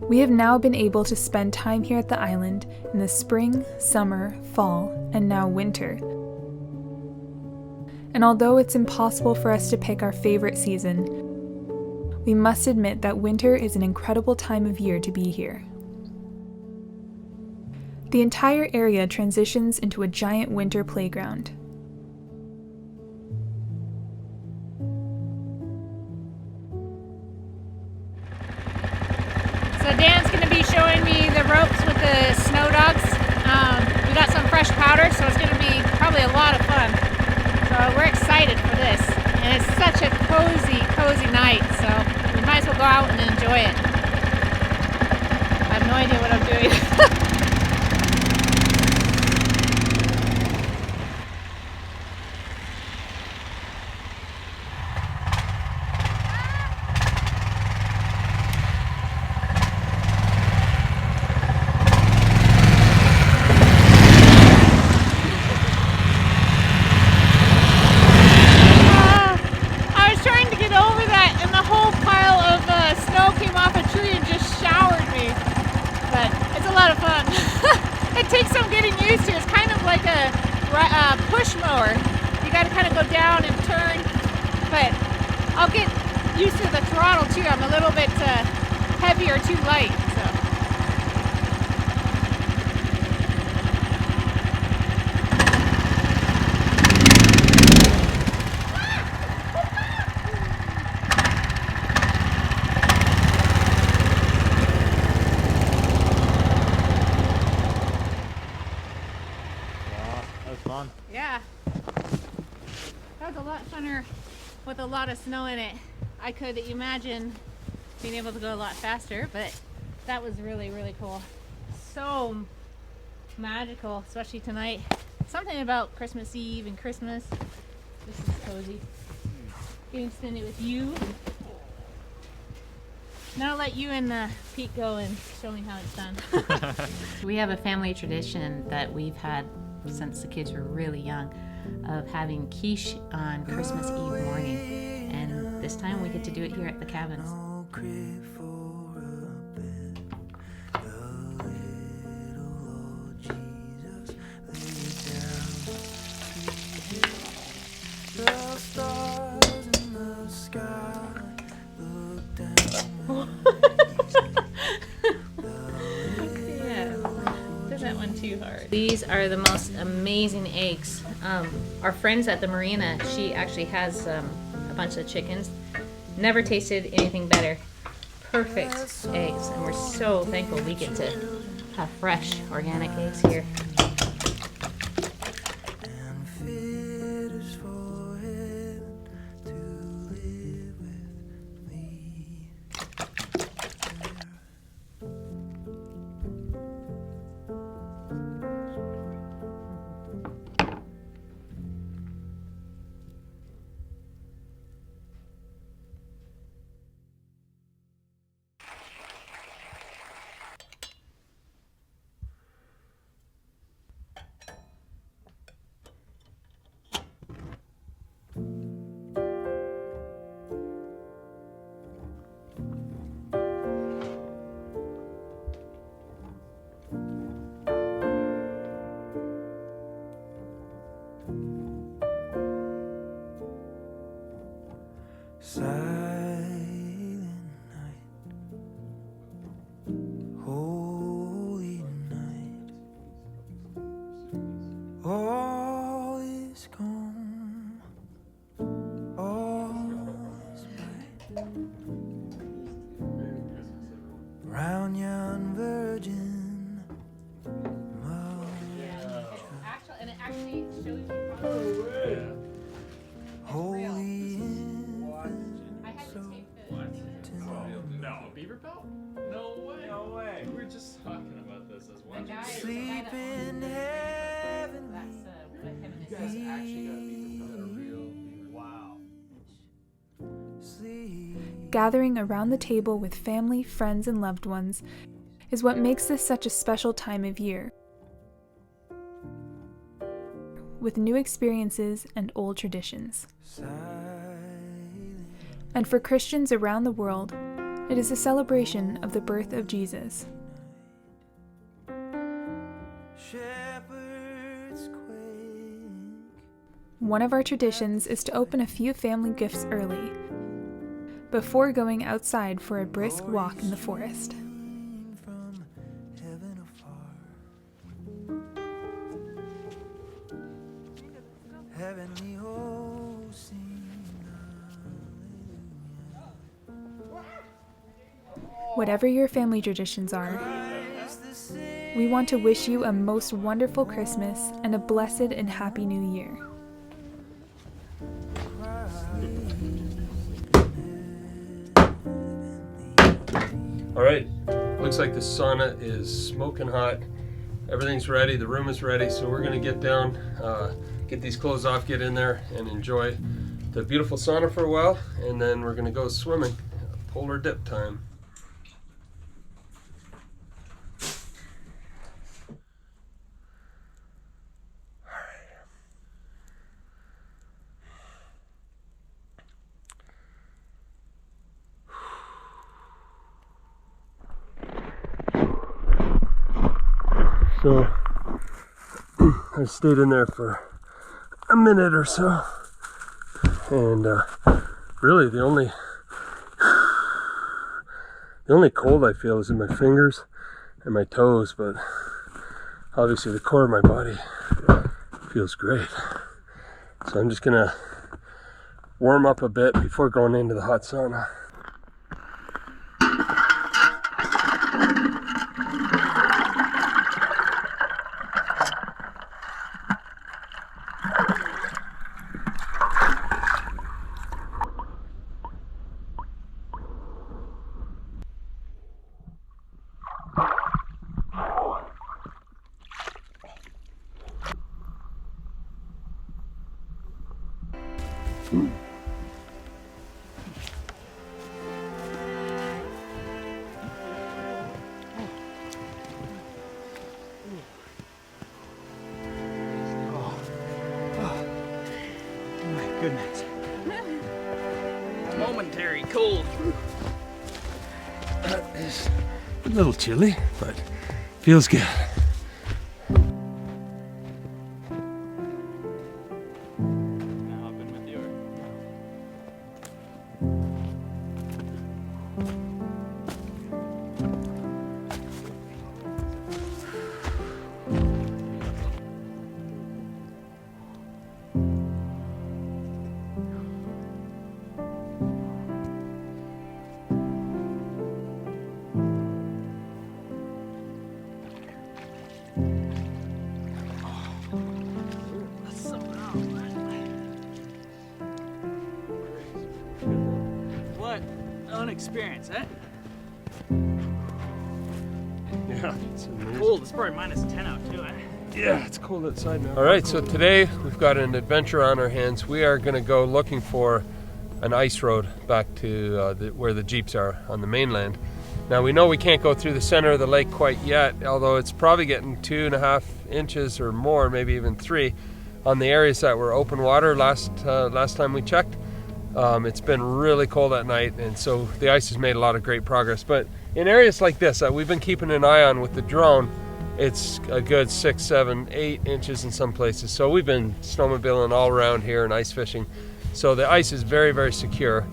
We have now been able to spend time here at the island in the spring, summer, fall, and now winter. And although it's impossible for us to pick our favorite season, we must admit that winter is an incredible time of year to be here. The entire area transitions into a giant winter playground. So Dan's going to be showing me the ropes with the snow dogs. We got some fresh powder, so it's going to be probably a lot of fun. So we're excited for this. And it's such a cozy night, so we might as well go out and enjoy it. I have no idea what I'm doing. Push mower. You got to kind of go down and turn, but I'll get used to the throttle too. I'm a little bit heavy or too light. So winter with a lot of snow in it. I could imagine being able to go a lot faster, but that was really, really cool. So magical, especially tonight. Something about Christmas Eve and Christmas. This is cozy. Getting to spend it with you. Now I'll let you and Pete go and show me how it's done. We have a family tradition that we've had since the kids were really young of having quiche on Christmas Eve morning. And this time we get to do it here at the cabins. These are the most amazing eggs. Our friends at the marina, she actually has a bunch of chickens. Never tasted anything better. Perfect eggs, and we're so thankful we get to have fresh organic eggs here. Silent night, holy night, all is calm, all is bright, round yon virgin mount. And it actually shows you. Holy Beaver pelt? No way. No way. We were just talking about this as well. sleep in heaven. You guys actually got a beaver pelt. A real beaver. Wow. Gathering around the table with family, friends, and loved ones is what makes this such a special time of year. With new experiences and old traditions. And for Christians around the world, it is a celebration of the birth of Jesus. One of our traditions is to open a few family gifts early, before going outside for a brisk walk in the forest. Whatever your family traditions are, we want to wish you a most wonderful Christmas and a blessed and happy New Year. All right, looks like the sauna is smoking hot. Everything's ready, the room is ready, so we're gonna get down, get these clothes off, get in there, and enjoy the beautiful sauna for a while, and then we're gonna go swimming. Polar dip time. So I stayed in there for a minute or so, and really the only cold I feel is in my fingers and my toes, but obviously the core of my body feels great. So I'm just gonna warm up a bit before going into the hot sauna. goodness. Momentary cold. That is a little chilly, but feels good. What an experience, eh? Yeah, it's amazing. Cold. It's probably -10 out too, eh? Yeah, it's cold outside now. All right, so today we've got an adventure on our hands. We are going to go looking for an ice road back to where the Jeeps are on the mainland. Now we know we can't go through the center of the lake quite yet, although it's probably getting 2.5 inches or more, maybe even 3, on the areas that were open water last time we checked. It's been really cold at night, and so the ice has made a lot of great progress. But in areas like this that we've been keeping an eye on with the drone, it's a good 6, 7, 8 inches in some places. So we've been snowmobiling all around here and ice fishing. So the ice is very, very secure.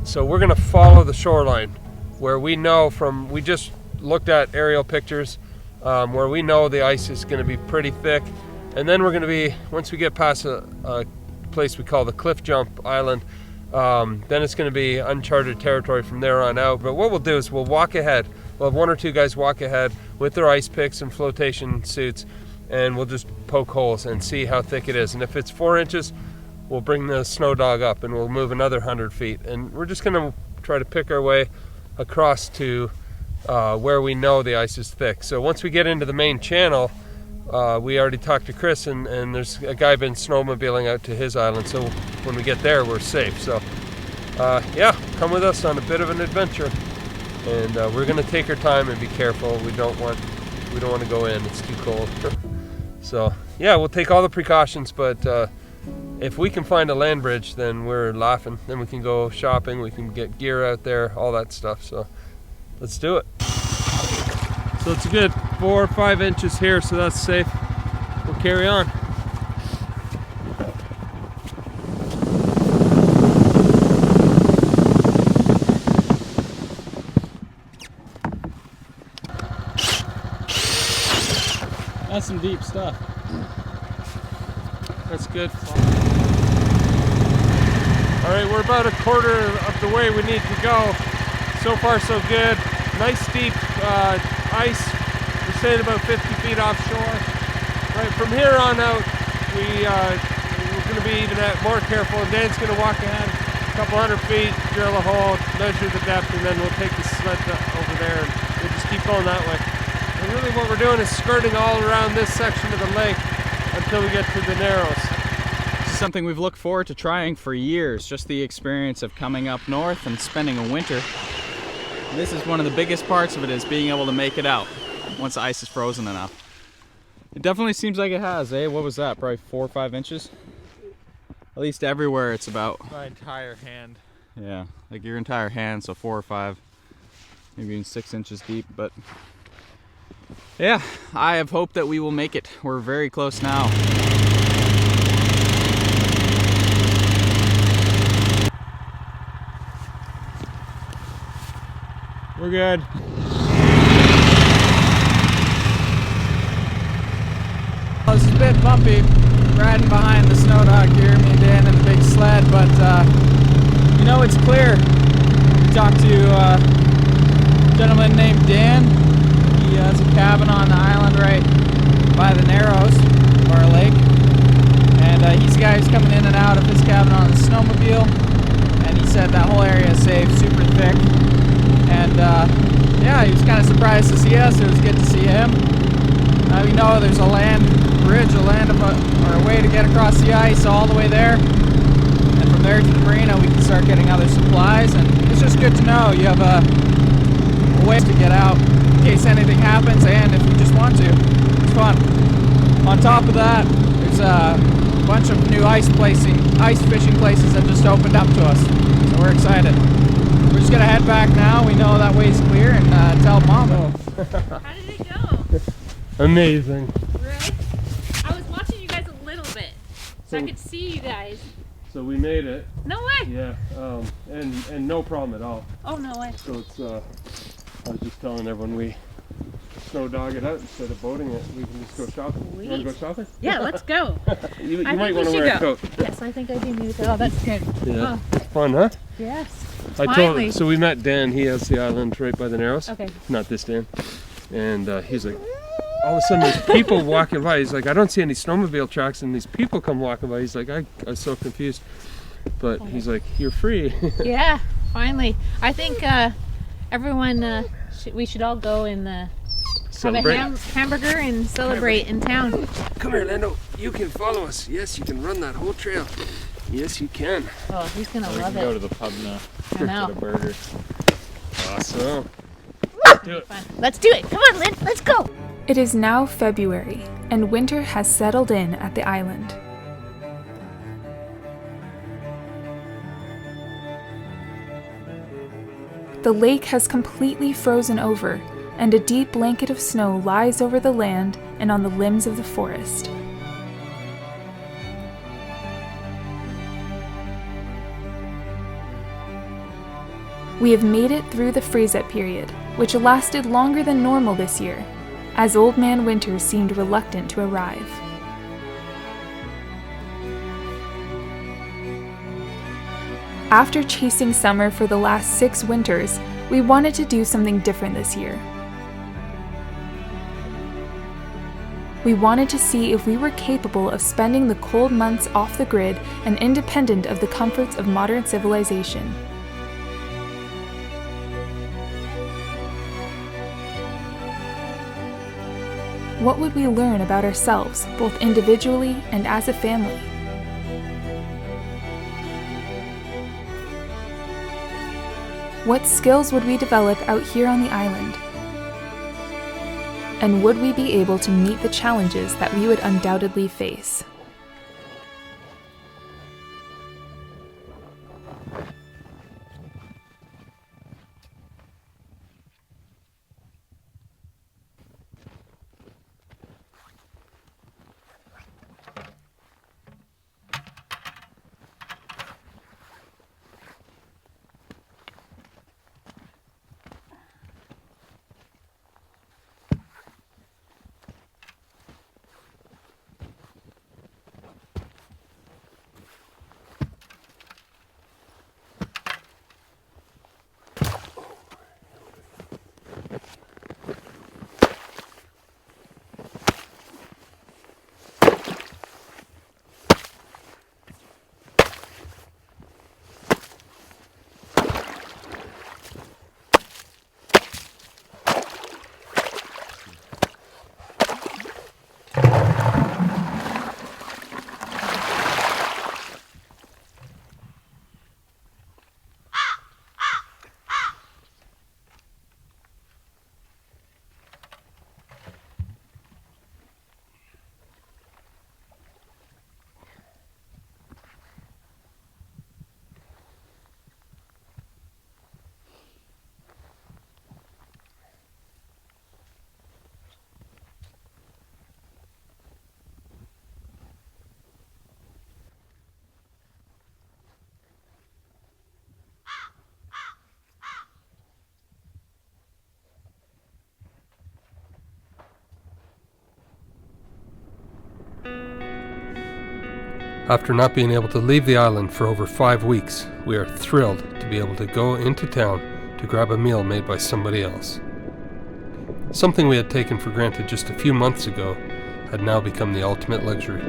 So we're gonna follow the shoreline where we know from, we just looked at aerial pictures where we know the ice is gonna be pretty thick. And then we're gonna be, once we get past a place we call the Cliff Jump Island, then it's gonna be uncharted territory from there on out. But what we'll do is we'll walk ahead. We'll have 1 or 2 guys walk ahead with their ice picks and flotation suits, and we'll just poke holes and see how thick it is. And if it's 4 inches, we'll bring the snow dog up and we'll move another 100 feet. And we're just gonna try to pick our way across to where we know the ice is thick. So once we get into the main channel, we already talked to Chris, and there's a guy been snowmobiling out to his island. So when we get there, we're safe. So yeah, come with us on a bit of an adventure. And we're gonna take our time and be careful. We don't want to go in. It's too cold. So yeah, we'll take all the precautions. But if we can find a land bridge, then we're laughing. Then we can go shopping. We can get gear out there, all that stuff. So let's do it. So it's a good 4 or 5 inches here, so that's safe. We'll carry on. That's some deep stuff. That's good. All right, we're about a quarter of the way we need to go. So far, so good. Nice deep ice. We're staying about 50 feet offshore. Right, from here on out, we're going to be even more careful. And Dan's going to walk ahead a couple 100 feet, drill a hole, measure the depth, and then we'll take the sled over there, and we'll just keep going that way. And really what we're doing is skirting all around this section of the lake until we get to the Narrows. This is something we've looked forward to trying for years, just the experience of coming up north and spending a winter. This is one of the biggest parts of it, is being able to make it out once the ice is frozen enough. It definitely seems like it has, eh? What was that, probably 4 or 5 inches? At least everywhere it's about. My entire hand. Yeah, like your entire hand, so 4 or 5, maybe even 6 inches deep. But yeah, I have hope that we will make it. We're very close now. We're good. Well, this is a bit bumpy, riding behind the snow dog here, me and Dan in the big sled, but you know it's clear. We talked to a gentleman named Dan. He has a cabin on the island right by the Narrows, or a lake, and he's the guy who's coming in and out of his cabin on the snowmobile, and he said that whole area is safe, super thick. And yeah, he was kind of surprised to see us. It was good to see him. We know there's a land bridge, or a way to get across the ice all the way there. And from there to the marina, we can start getting other supplies. And it's just good to know you have a way to get out in case anything happens, and if you just want to. It's fun. On top of that, there's bunch of new ice fishing places that just opened up to us. So we're excited. We're just gonna head back now. We know that way's clear and tell Mom. How did it go? Amazing. Really? I was watching you guys a little bit, so I could see you guys. So we made it. No way. Yeah. And no problem at all. Oh, no way. So it's I was just telling everyone we snow dog it out instead of boating it. We can just go shopping. Sweet. You want to go shopping? Yeah, let's go. You I might think want we to wear should a coat. Yes, I think I do need to go. Oh, that's good. Yeah. Oh, Fun, huh? yes. Finally. So we met Dan. He has the island right by the Narrows. Okay. Not this Dan. And he's like, all of a sudden there's people walking by. He's like, I don't see any snowmobile tracks, and these people come walking by. He's like, I was so confused. But he's like, you're free. Yeah, finally. I think everyone, we should all go and have Celebrate. a hamburger and celebrate in town. Come here, Lando. You can follow us. Yes, you can run that whole trail. Yes, you can. Oh, he's gonna We love can go to it. the pub now. I know. Get a burger. Awesome. Do it. Fun. Let's do it. Come on, Lynn. Let's go. It is now February, and winter has settled in at the island. The lake has completely frozen over, and a deep blanket of snow lies over the land and on the limbs of the forest. We have made it through the freeze-up period, which lasted longer than normal this year, as Old Man Winter seemed reluctant to arrive. After chasing summer for the last 6 winters, we wanted to do something different this year. We wanted to see if we were capable of spending the cold months off the grid and independent of the comforts of modern civilization. What would we learn about ourselves, both individually and as a family? What skills would we develop out here on the island? And would we be able to meet the challenges that we would undoubtedly face? After not being able to leave the island for over 5 weeks, we are thrilled to be able to go into town to grab a meal made by somebody else. Something we had taken for granted just a few months ago had now become the ultimate luxury.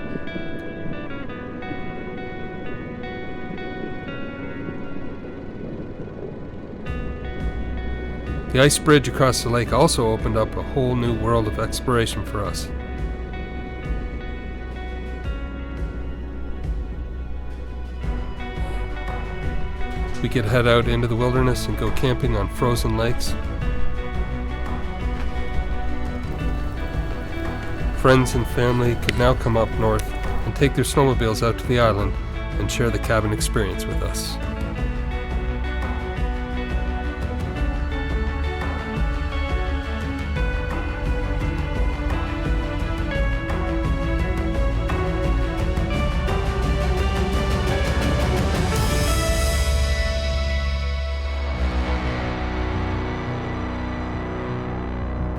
The ice bridge across the lake also opened up a whole new world of exploration for us. We could head out into the wilderness and go camping on frozen lakes. Friends and family could now come up north and take their snowmobiles out to the island and share the cabin experience with us.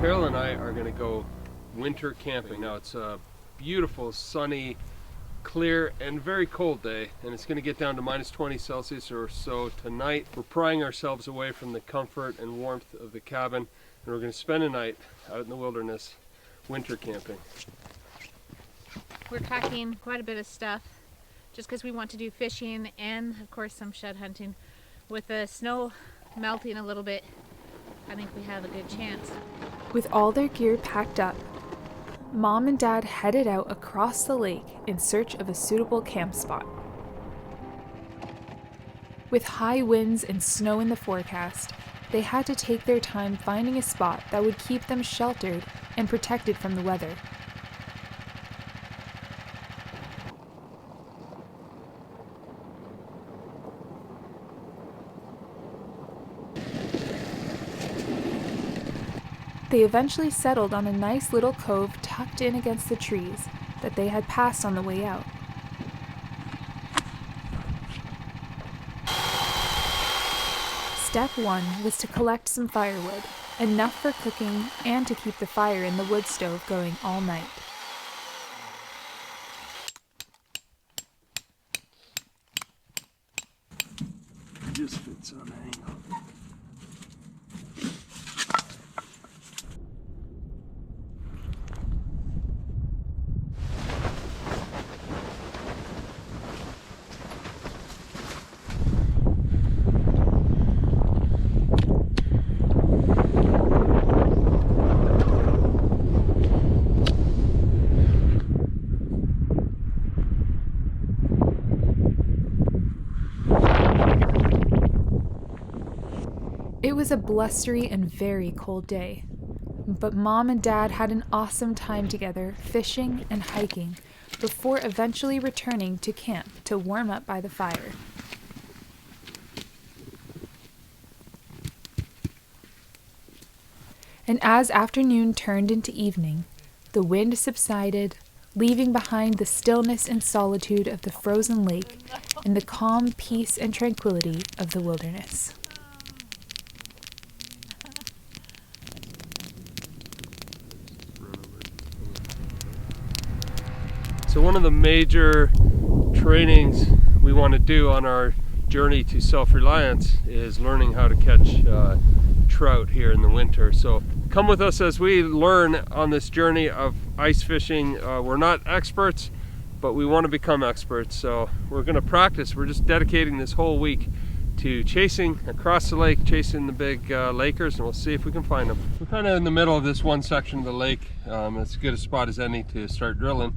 Carol and I are going to go winter camping. Now it's a beautiful, sunny, clear, and very cold day, and it's going to get down to minus 20 Celsius or so tonight. We're prying ourselves away from the comfort and warmth of the cabin, and we're going to spend a night out in the wilderness winter camping. We're packing quite a bit of stuff just because we want to do fishing and of course some shed hunting. With the snow melting a little bit, I think we have a good chance. With all their gear packed up, Mom and Dad headed out across the lake in search of a suitable camp spot. With high winds and snow in the forecast, they had to take their time finding a spot that would keep them sheltered and protected from the weather. They eventually settled on a nice little cove tucked in against the trees that they had passed on the way out. Step 1 was to collect some firewood, enough for cooking and to keep the fire in the wood stove going all night. It just fits on an angle. It was a blustery and very cold day, but Mom and Dad had an awesome time together fishing and hiking before eventually returning to camp to warm up by the fire. And as afternoon turned into evening, the wind subsided, leaving behind the stillness and solitude of the frozen lake and the calm peace and tranquility of the wilderness. So one of the major trainings we want to do on our journey to self-reliance is learning how to catch trout here in the winter. So come with us as we learn on this journey of ice fishing. We're not experts, but we want to become experts. So we're going to practice. We're just dedicating this whole week to chasing across the lake, chasing the big lakers, and we'll see if we can find them. We're kind of in the middle of this one section of the lake. It's as good a spot as any to start drilling.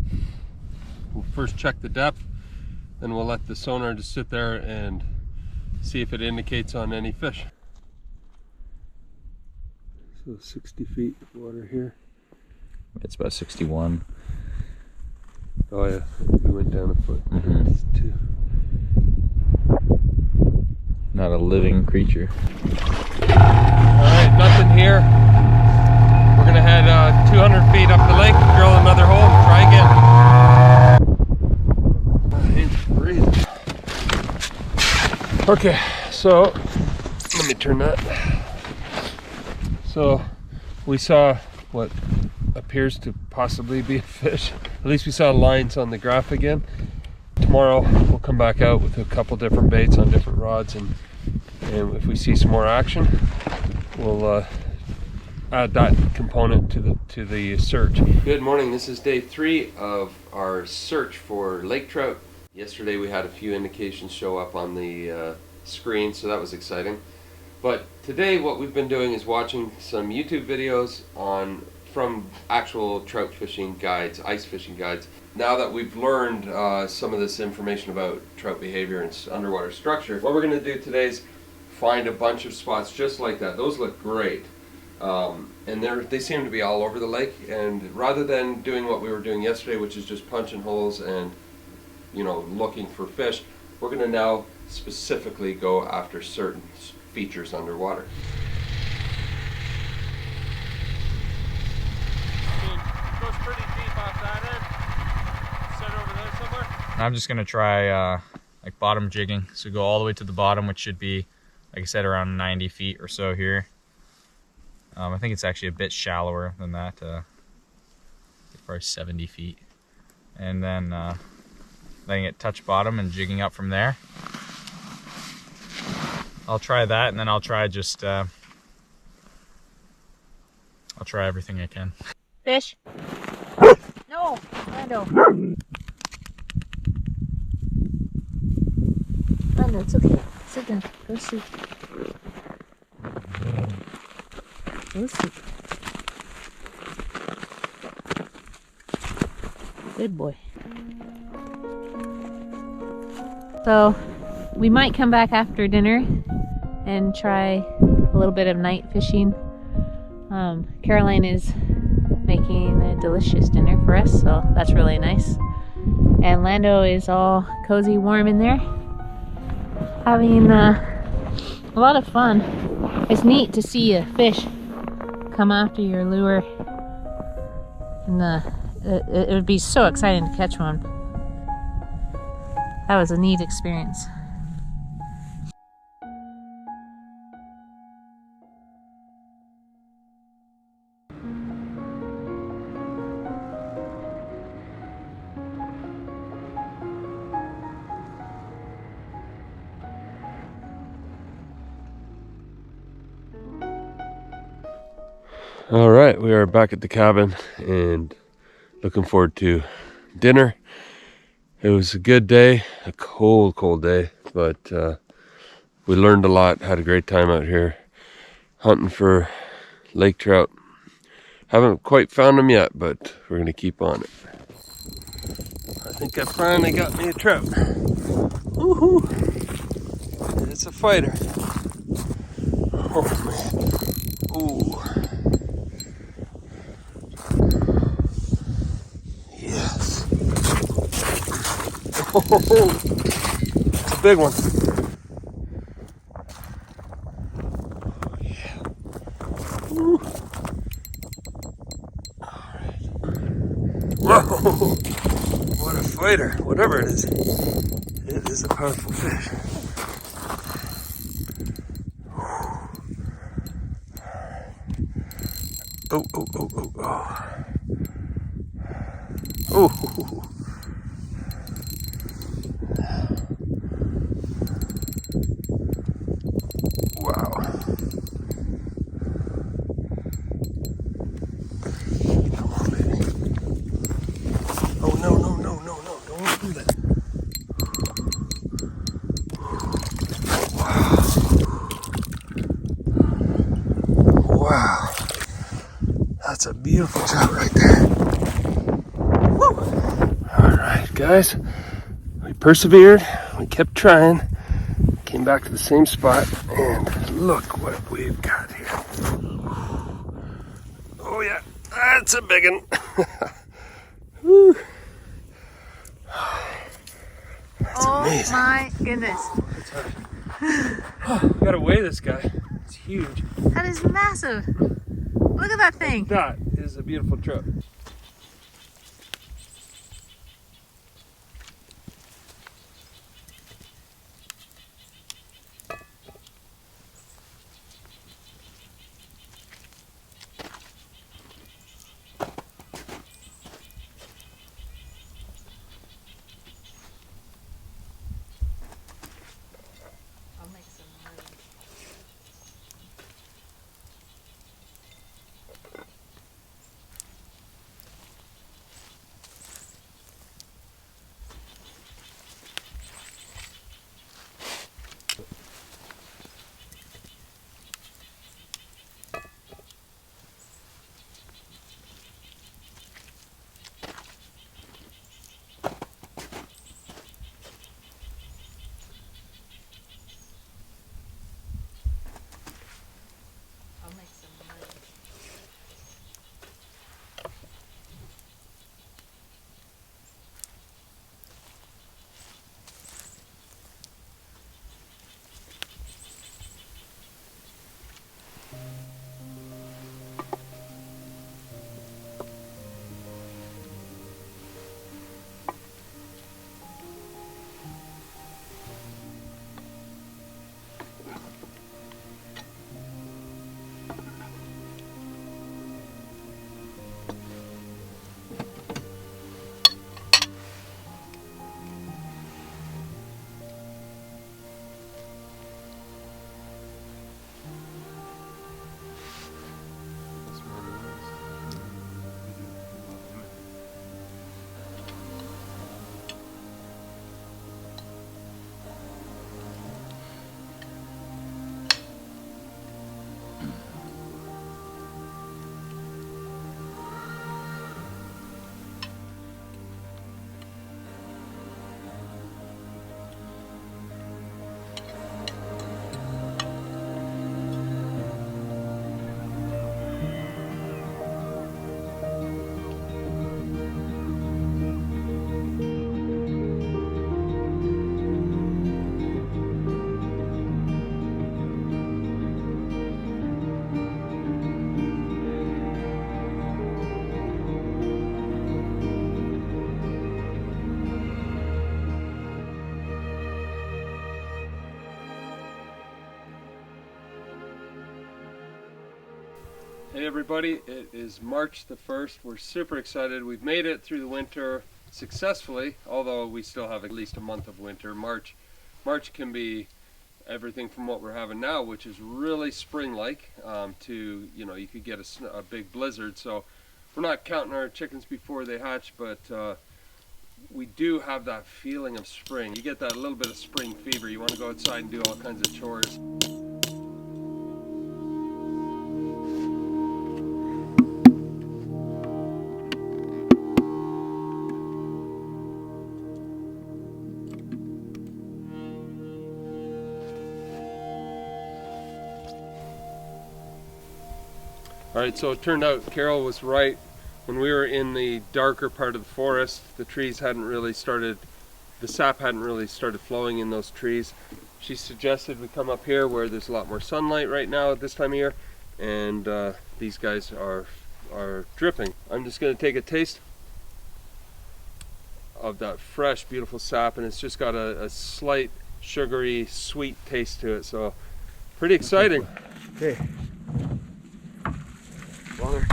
We'll first check the depth, then we'll let the sonar just sit there and see if it indicates on any fish. So 60 feet of water here. It's about 61. Oh yeah, we went down a foot. That's two. Not a living creature. Alright, nothing here. We're gonna head 200 feet up the lake, drill another hole, and try again. Okay, so let me turn that. So we saw what appears to possibly be a fish. At least we saw lines on the graph again. Tomorrow we'll come back out with a couple different baits on different rods, and if we see some more action, we'll add that component to the search. Good morning. This is day 3 of our search for lake trout. Yesterday we had a few indications show up on the screen, so that was exciting. But today what we've been doing is watching some YouTube videos from actual trout fishing guides, ice fishing guides. Now that we've learned some of this information about trout behavior and underwater structure, what we're going to do today is find a bunch of spots just like that. Those look great. And they seem to be all over the lake, and rather than doing what we were doing yesterday, which is just punching holes and you know, looking for fish. We're going to now specifically go after certain features underwater. Goes pretty deep off that end. Set over there somewhere. I'm just gonna try like bottom jigging. So go all the way to the bottom, which should be, like I said, around 90 feet or so here. I think it's actually a bit shallower than that, probably 70 feet. And then letting it touch bottom and jigging up from there. I'll try that, and then I'll try just, I'll try everything I can. Fish? No, Lando. Lando, it's okay. Sit down. Go sleep. Go sleep. Good boy. So, we might come back after dinner and try a little bit of night fishing. Caroline is making a delicious dinner for us, so that's really nice. And Lando is all cozy, warm in there, having a lot of fun. It's neat to see a fish come after your lure, and it would be so exciting to catch one. That was a neat experience. All right, we are back at the cabin and looking forward to dinner. It was a good day, a cold day, but we learned a lot, had a great time out here hunting for lake trout. Haven't quite found them yet, but we're gonna keep on it. I think I finally got me a trout. Woohoo! It's a fighter. Oh man. Ooh. Yes. Oh, it's a big one. Oh, yeah. Woo. All right. Whoa! What a fighter! Whatever it is a powerful fish. Oh! Oh! Wow. Come on, baby. Oh, no. Don't do that. Wow. That's a beautiful trout right there. Woo! All right, guys. We persevered. We kept trying. Came back to the same spot, and look what we've got here. Oh yeah, that's a big one. Woo. That's amazing. My goodness. We gotta weigh this guy. It's huge. That is massive. Look at that thing. That is a beautiful trout. everybody, it is March the 1st. We're super excited. We've made it through the winter successfully, although we still have at least a month of winter. March can be everything from what we're having now, which is really spring-like, to, you know, you could get a big blizzard. So we're not counting our chickens before they hatch, but we do have that feeling of spring. You get that little bit of spring fever. You want to go outside and do all kinds of chores. Alright, so it turned out Carol was right. When we were in the darker part of the forest, the trees hadn't really started, the sap hadn't really started flowing in those trees. She suggested we come up here where there's a lot more sunlight right now at this time of year, and these guys are dripping. I'm just going to take a taste of that fresh, beautiful sap, and it's just got a slight sugary, sweet taste to it, so pretty exciting. Okay. Water.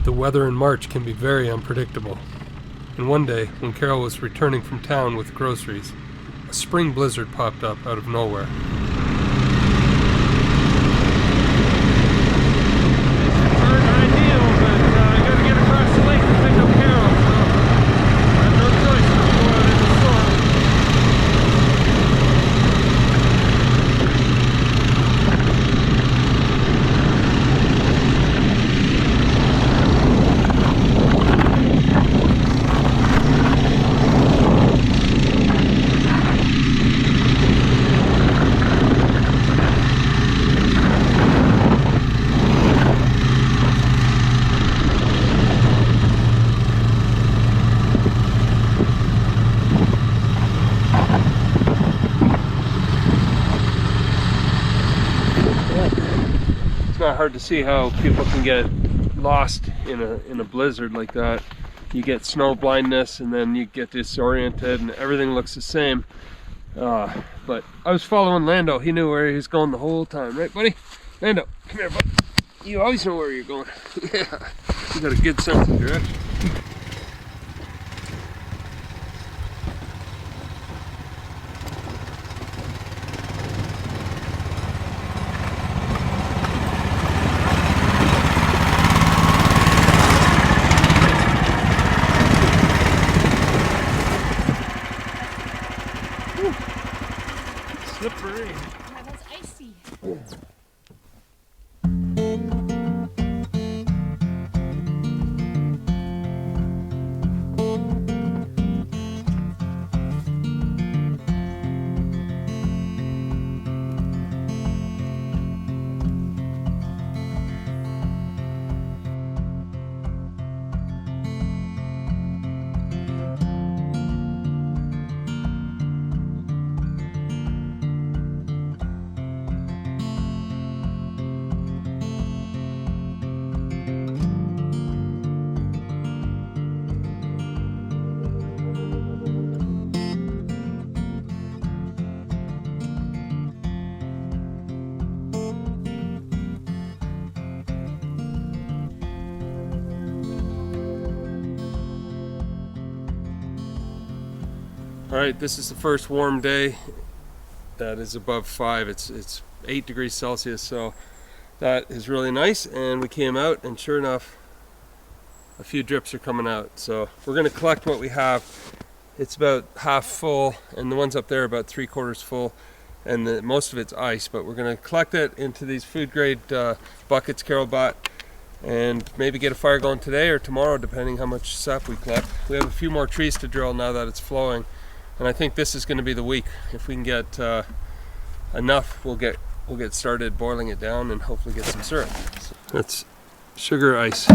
The weather in March can be very unpredictable. And one day, when Carol was returning from town with groceries, a spring blizzard popped up out of nowhere. Hard to see how people can get lost in a blizzard like that. You get snow blindness and then you get disoriented and everything looks the same. But I was following Lando. He knew where he was going the whole time, right, buddy? Lando, come here, bud. You always know where you're going. Yeah, you got a good sense of direction. Slippery. Yeah, that's icy. Alright, this is the first warm day that is above 5. It's 8 degrees Celsius, so that is really nice. And we came out and sure enough, a few drips are coming out. So we're going to collect what we have. It's about half full, and the ones up there are about 3/4 full, and most of it's ice, but we're going to collect it into these food grade buckets Carol bought, and maybe get a fire going today or tomorrow, depending how much sap we collect. We have a few more trees to drill now that it's flowing, and I think this is going to be the week. If we can get enough, we'll get we'll get started boiling it down and hopefully get some syrup. That's sugar ice.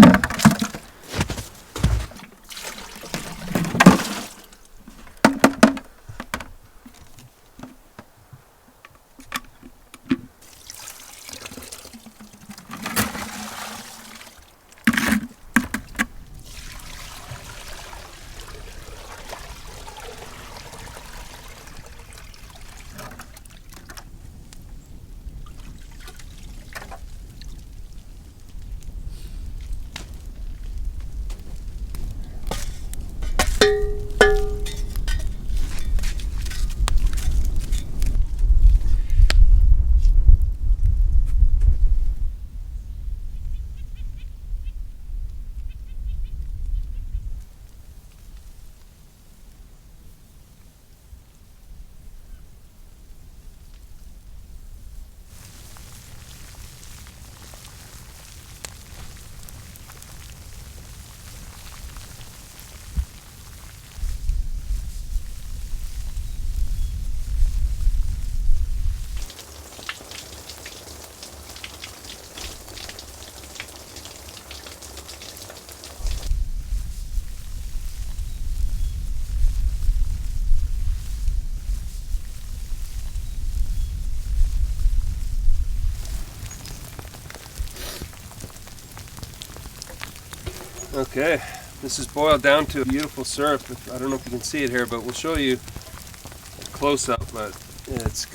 Okay, this is boiled down to a beautiful syrup. I don't know if you can see it here, but we'll show you a close-up, but it's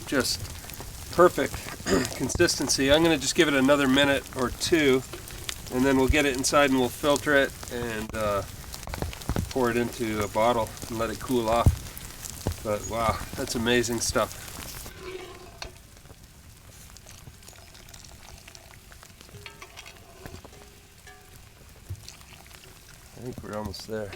just perfect consistency. I'm going to just give it another minute or two, and then we'll get it inside and we'll filter it and pour it into a bottle and let it cool off. But wow, that's amazing stuff. I think we're almost there.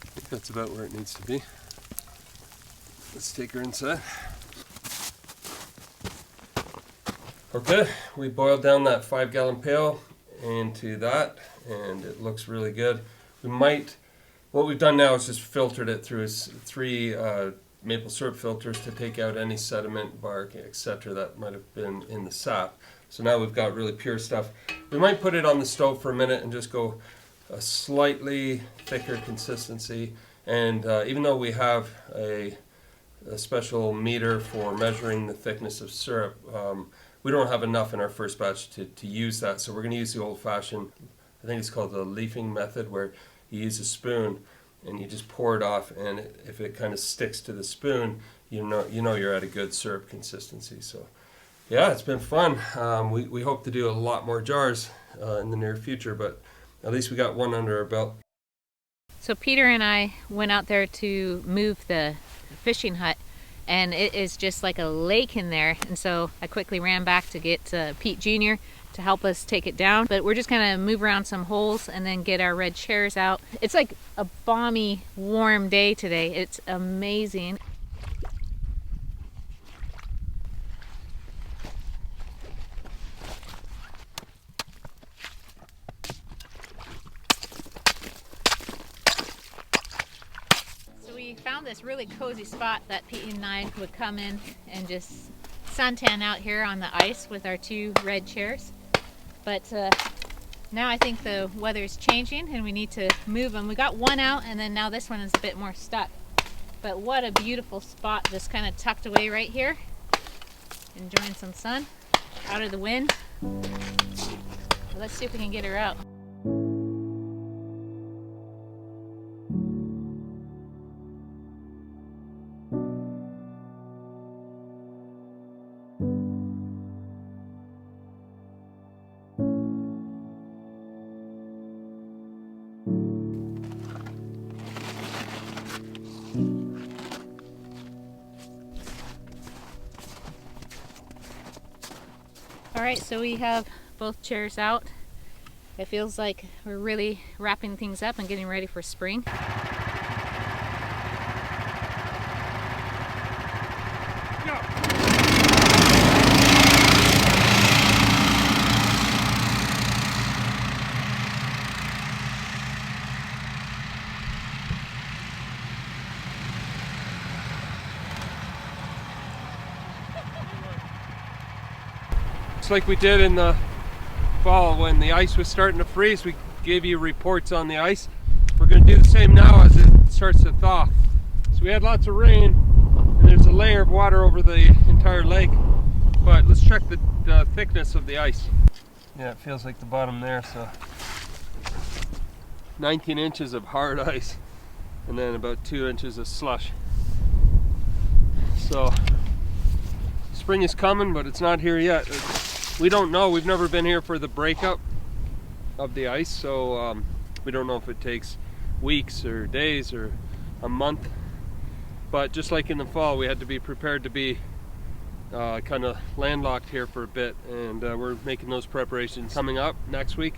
I think that's about where it needs to be. Let's take her inside. Okay, we boiled down that 5-gallon pail into that, and it looks really good. What we've done now is just filtered it through 3 maple syrup filters to take out any sediment, bark, etc. that might have been in the sap. So now we've got really pure stuff. We might put it on the stove for a minute and just go a slightly thicker consistency. And even though we have a special meter for measuring the thickness of syrup, we don't have enough in our first batch to use that, so we're going to use the old-fashioned, I think it's called the leafing method, where you use a spoon and you just pour it off, and if it kind of sticks to the spoon, you know you're at a good syrup consistency. So yeah, it's been fun. We hope to do a lot more jars in the near future, but at least we got one under our belt. So Peter and I went out there to move the fishing hut, and it is just like a lake in there, and so I quickly ran back to get Pete Jr. to help us take it down. But we're just gonna move around some holes and then get our red chairs out. It's like a balmy, warm day today. It's amazing. We found this really cozy spot that Pete and I would come in and just suntan out here on the ice with our 2 red chairs. But now I think the weather's changing and we need to move them. We got one out, and then now this one is a bit more stuck. But what a beautiful spot, just kind of tucked away right here. Enjoying some sun, out of the wind. Let's see if we can get her out. Alright, so we have both chairs out. It feels like we're really wrapping things up and getting ready for spring. reports like we did in the fall when the ice was starting to freeze. We gave you reports on the ice. We're going to do the same now as it starts to thaw. So we had lots of rain and there's a layer of water over the entire lake, but let's check the thickness of the ice. Yeah, it feels like the bottom there, so 19 inches of hard ice and then about 2 inches of slush. So spring is coming, but it's not here yet. We don't know. We've never been here for the breakup of the ice, so we don't know if it takes weeks or days or a month. But just like in the fall, we had to be prepared to be kind of landlocked here for a bit, and we're making those preparations coming up next week,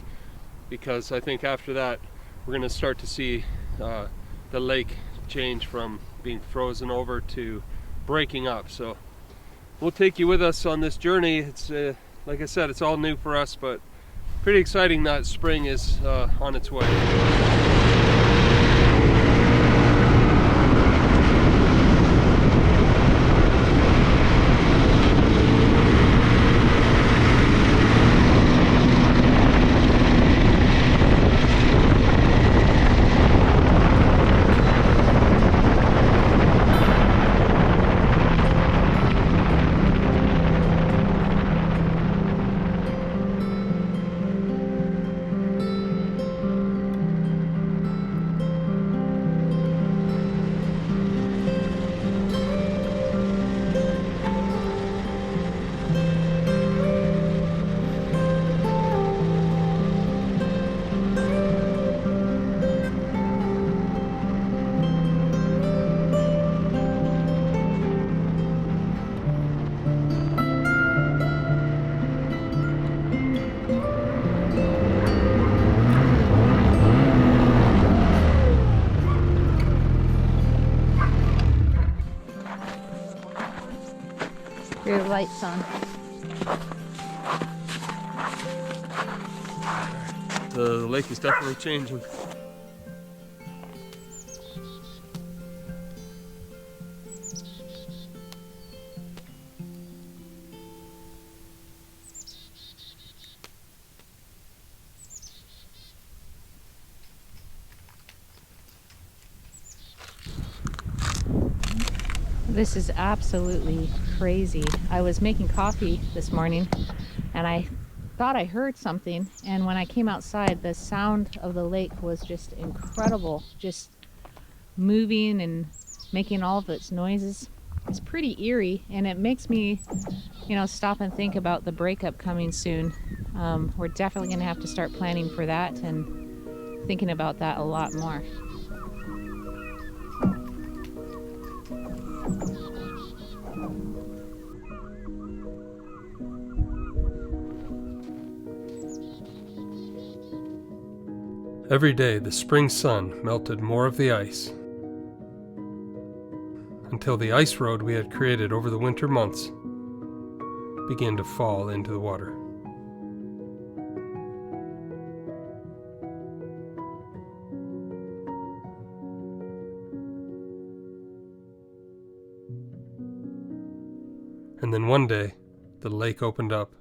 because I think after that we're going to start to see the lake change from being frozen over to breaking up. So we'll take you with us on this journey. It's like I said, it's all new for us, but pretty exciting that spring is on its way. Your lights on. The lake is definitely changing. This is absolutely crazy. I was making coffee this morning and I thought I heard something, and when I came outside, the sound of the lake was just incredible, just moving and making all of its noises. It's pretty eerie, and it makes me, stop and think about the breakup coming soon. We're definitely going to have to start planning for that and thinking about that a lot more. Every day, the spring sun melted more of the ice, until the ice road we had created over the winter months began to fall into the water. And then one day, the lake opened up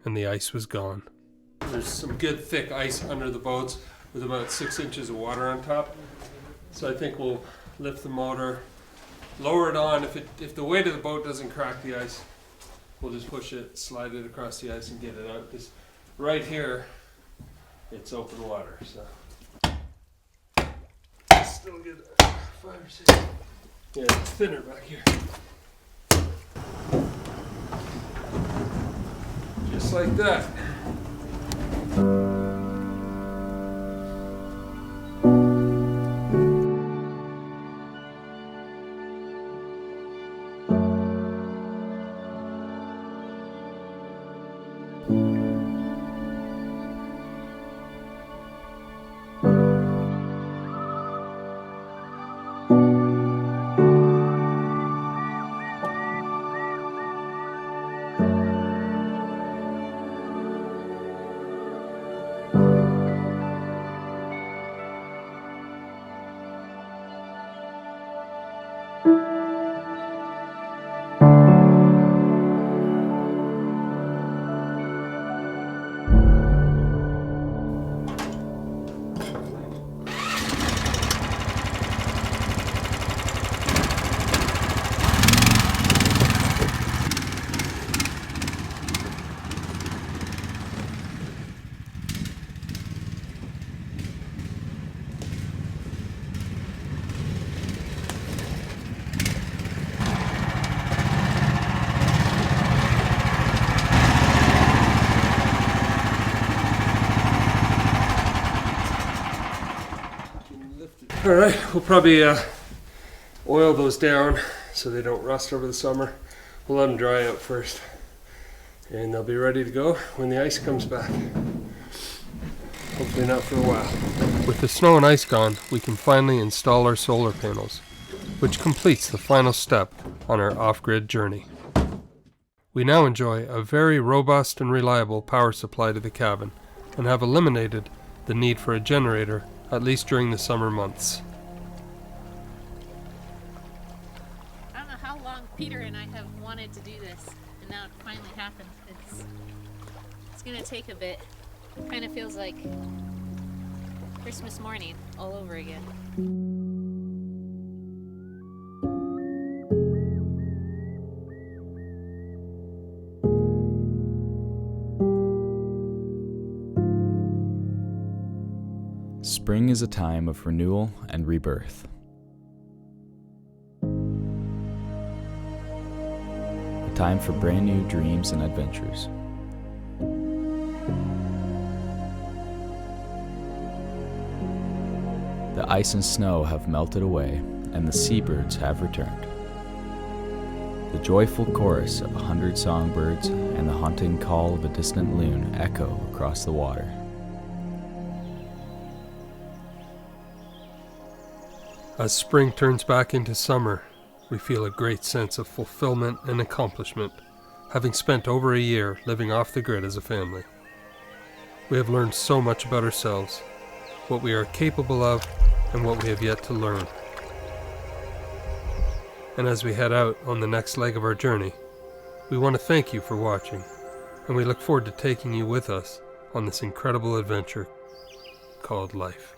and the ice was gone. There's some good thick ice under the boats with about 6 inches of water on top. So I think we'll lift the motor, lower it on. If the weight of the boat doesn't crack the ice, we'll just push it, slide it across the ice and get it out. Because right here, it's open water. So still get 5 or 6. Yeah, it's thinner back here. Just like that. All right, we'll probably oil those down so they don't rust over the summer. We'll let them dry out first, and they'll be ready to go when the ice comes back. Hopefully not for a while. With the snow and ice gone, we can finally install our solar panels, which completes the final step on our off-grid journey. We now enjoy a very robust and reliable power supply to the cabin and have eliminated the need for a generator, at least during the summer months. I don't know how long Peter and I have wanted to do this, and now it finally happened. It's gonna take a bit. Kind of feels like Christmas morning all over again. Spring is a time of renewal and rebirth. A time for brand new dreams and adventures. The ice and snow have melted away, and the seabirds have returned. The joyful chorus of 100 songbirds and the haunting call of a distant loon echo across the water. As spring turns back into summer, we feel a great sense of fulfillment and accomplishment, having spent over a year living off the grid as a family. We have learned so much about ourselves, what we are capable of, and what we have yet to learn. And as we head out on the next leg of our journey, we want to thank you for watching, and we look forward to taking you with us on this incredible adventure called life.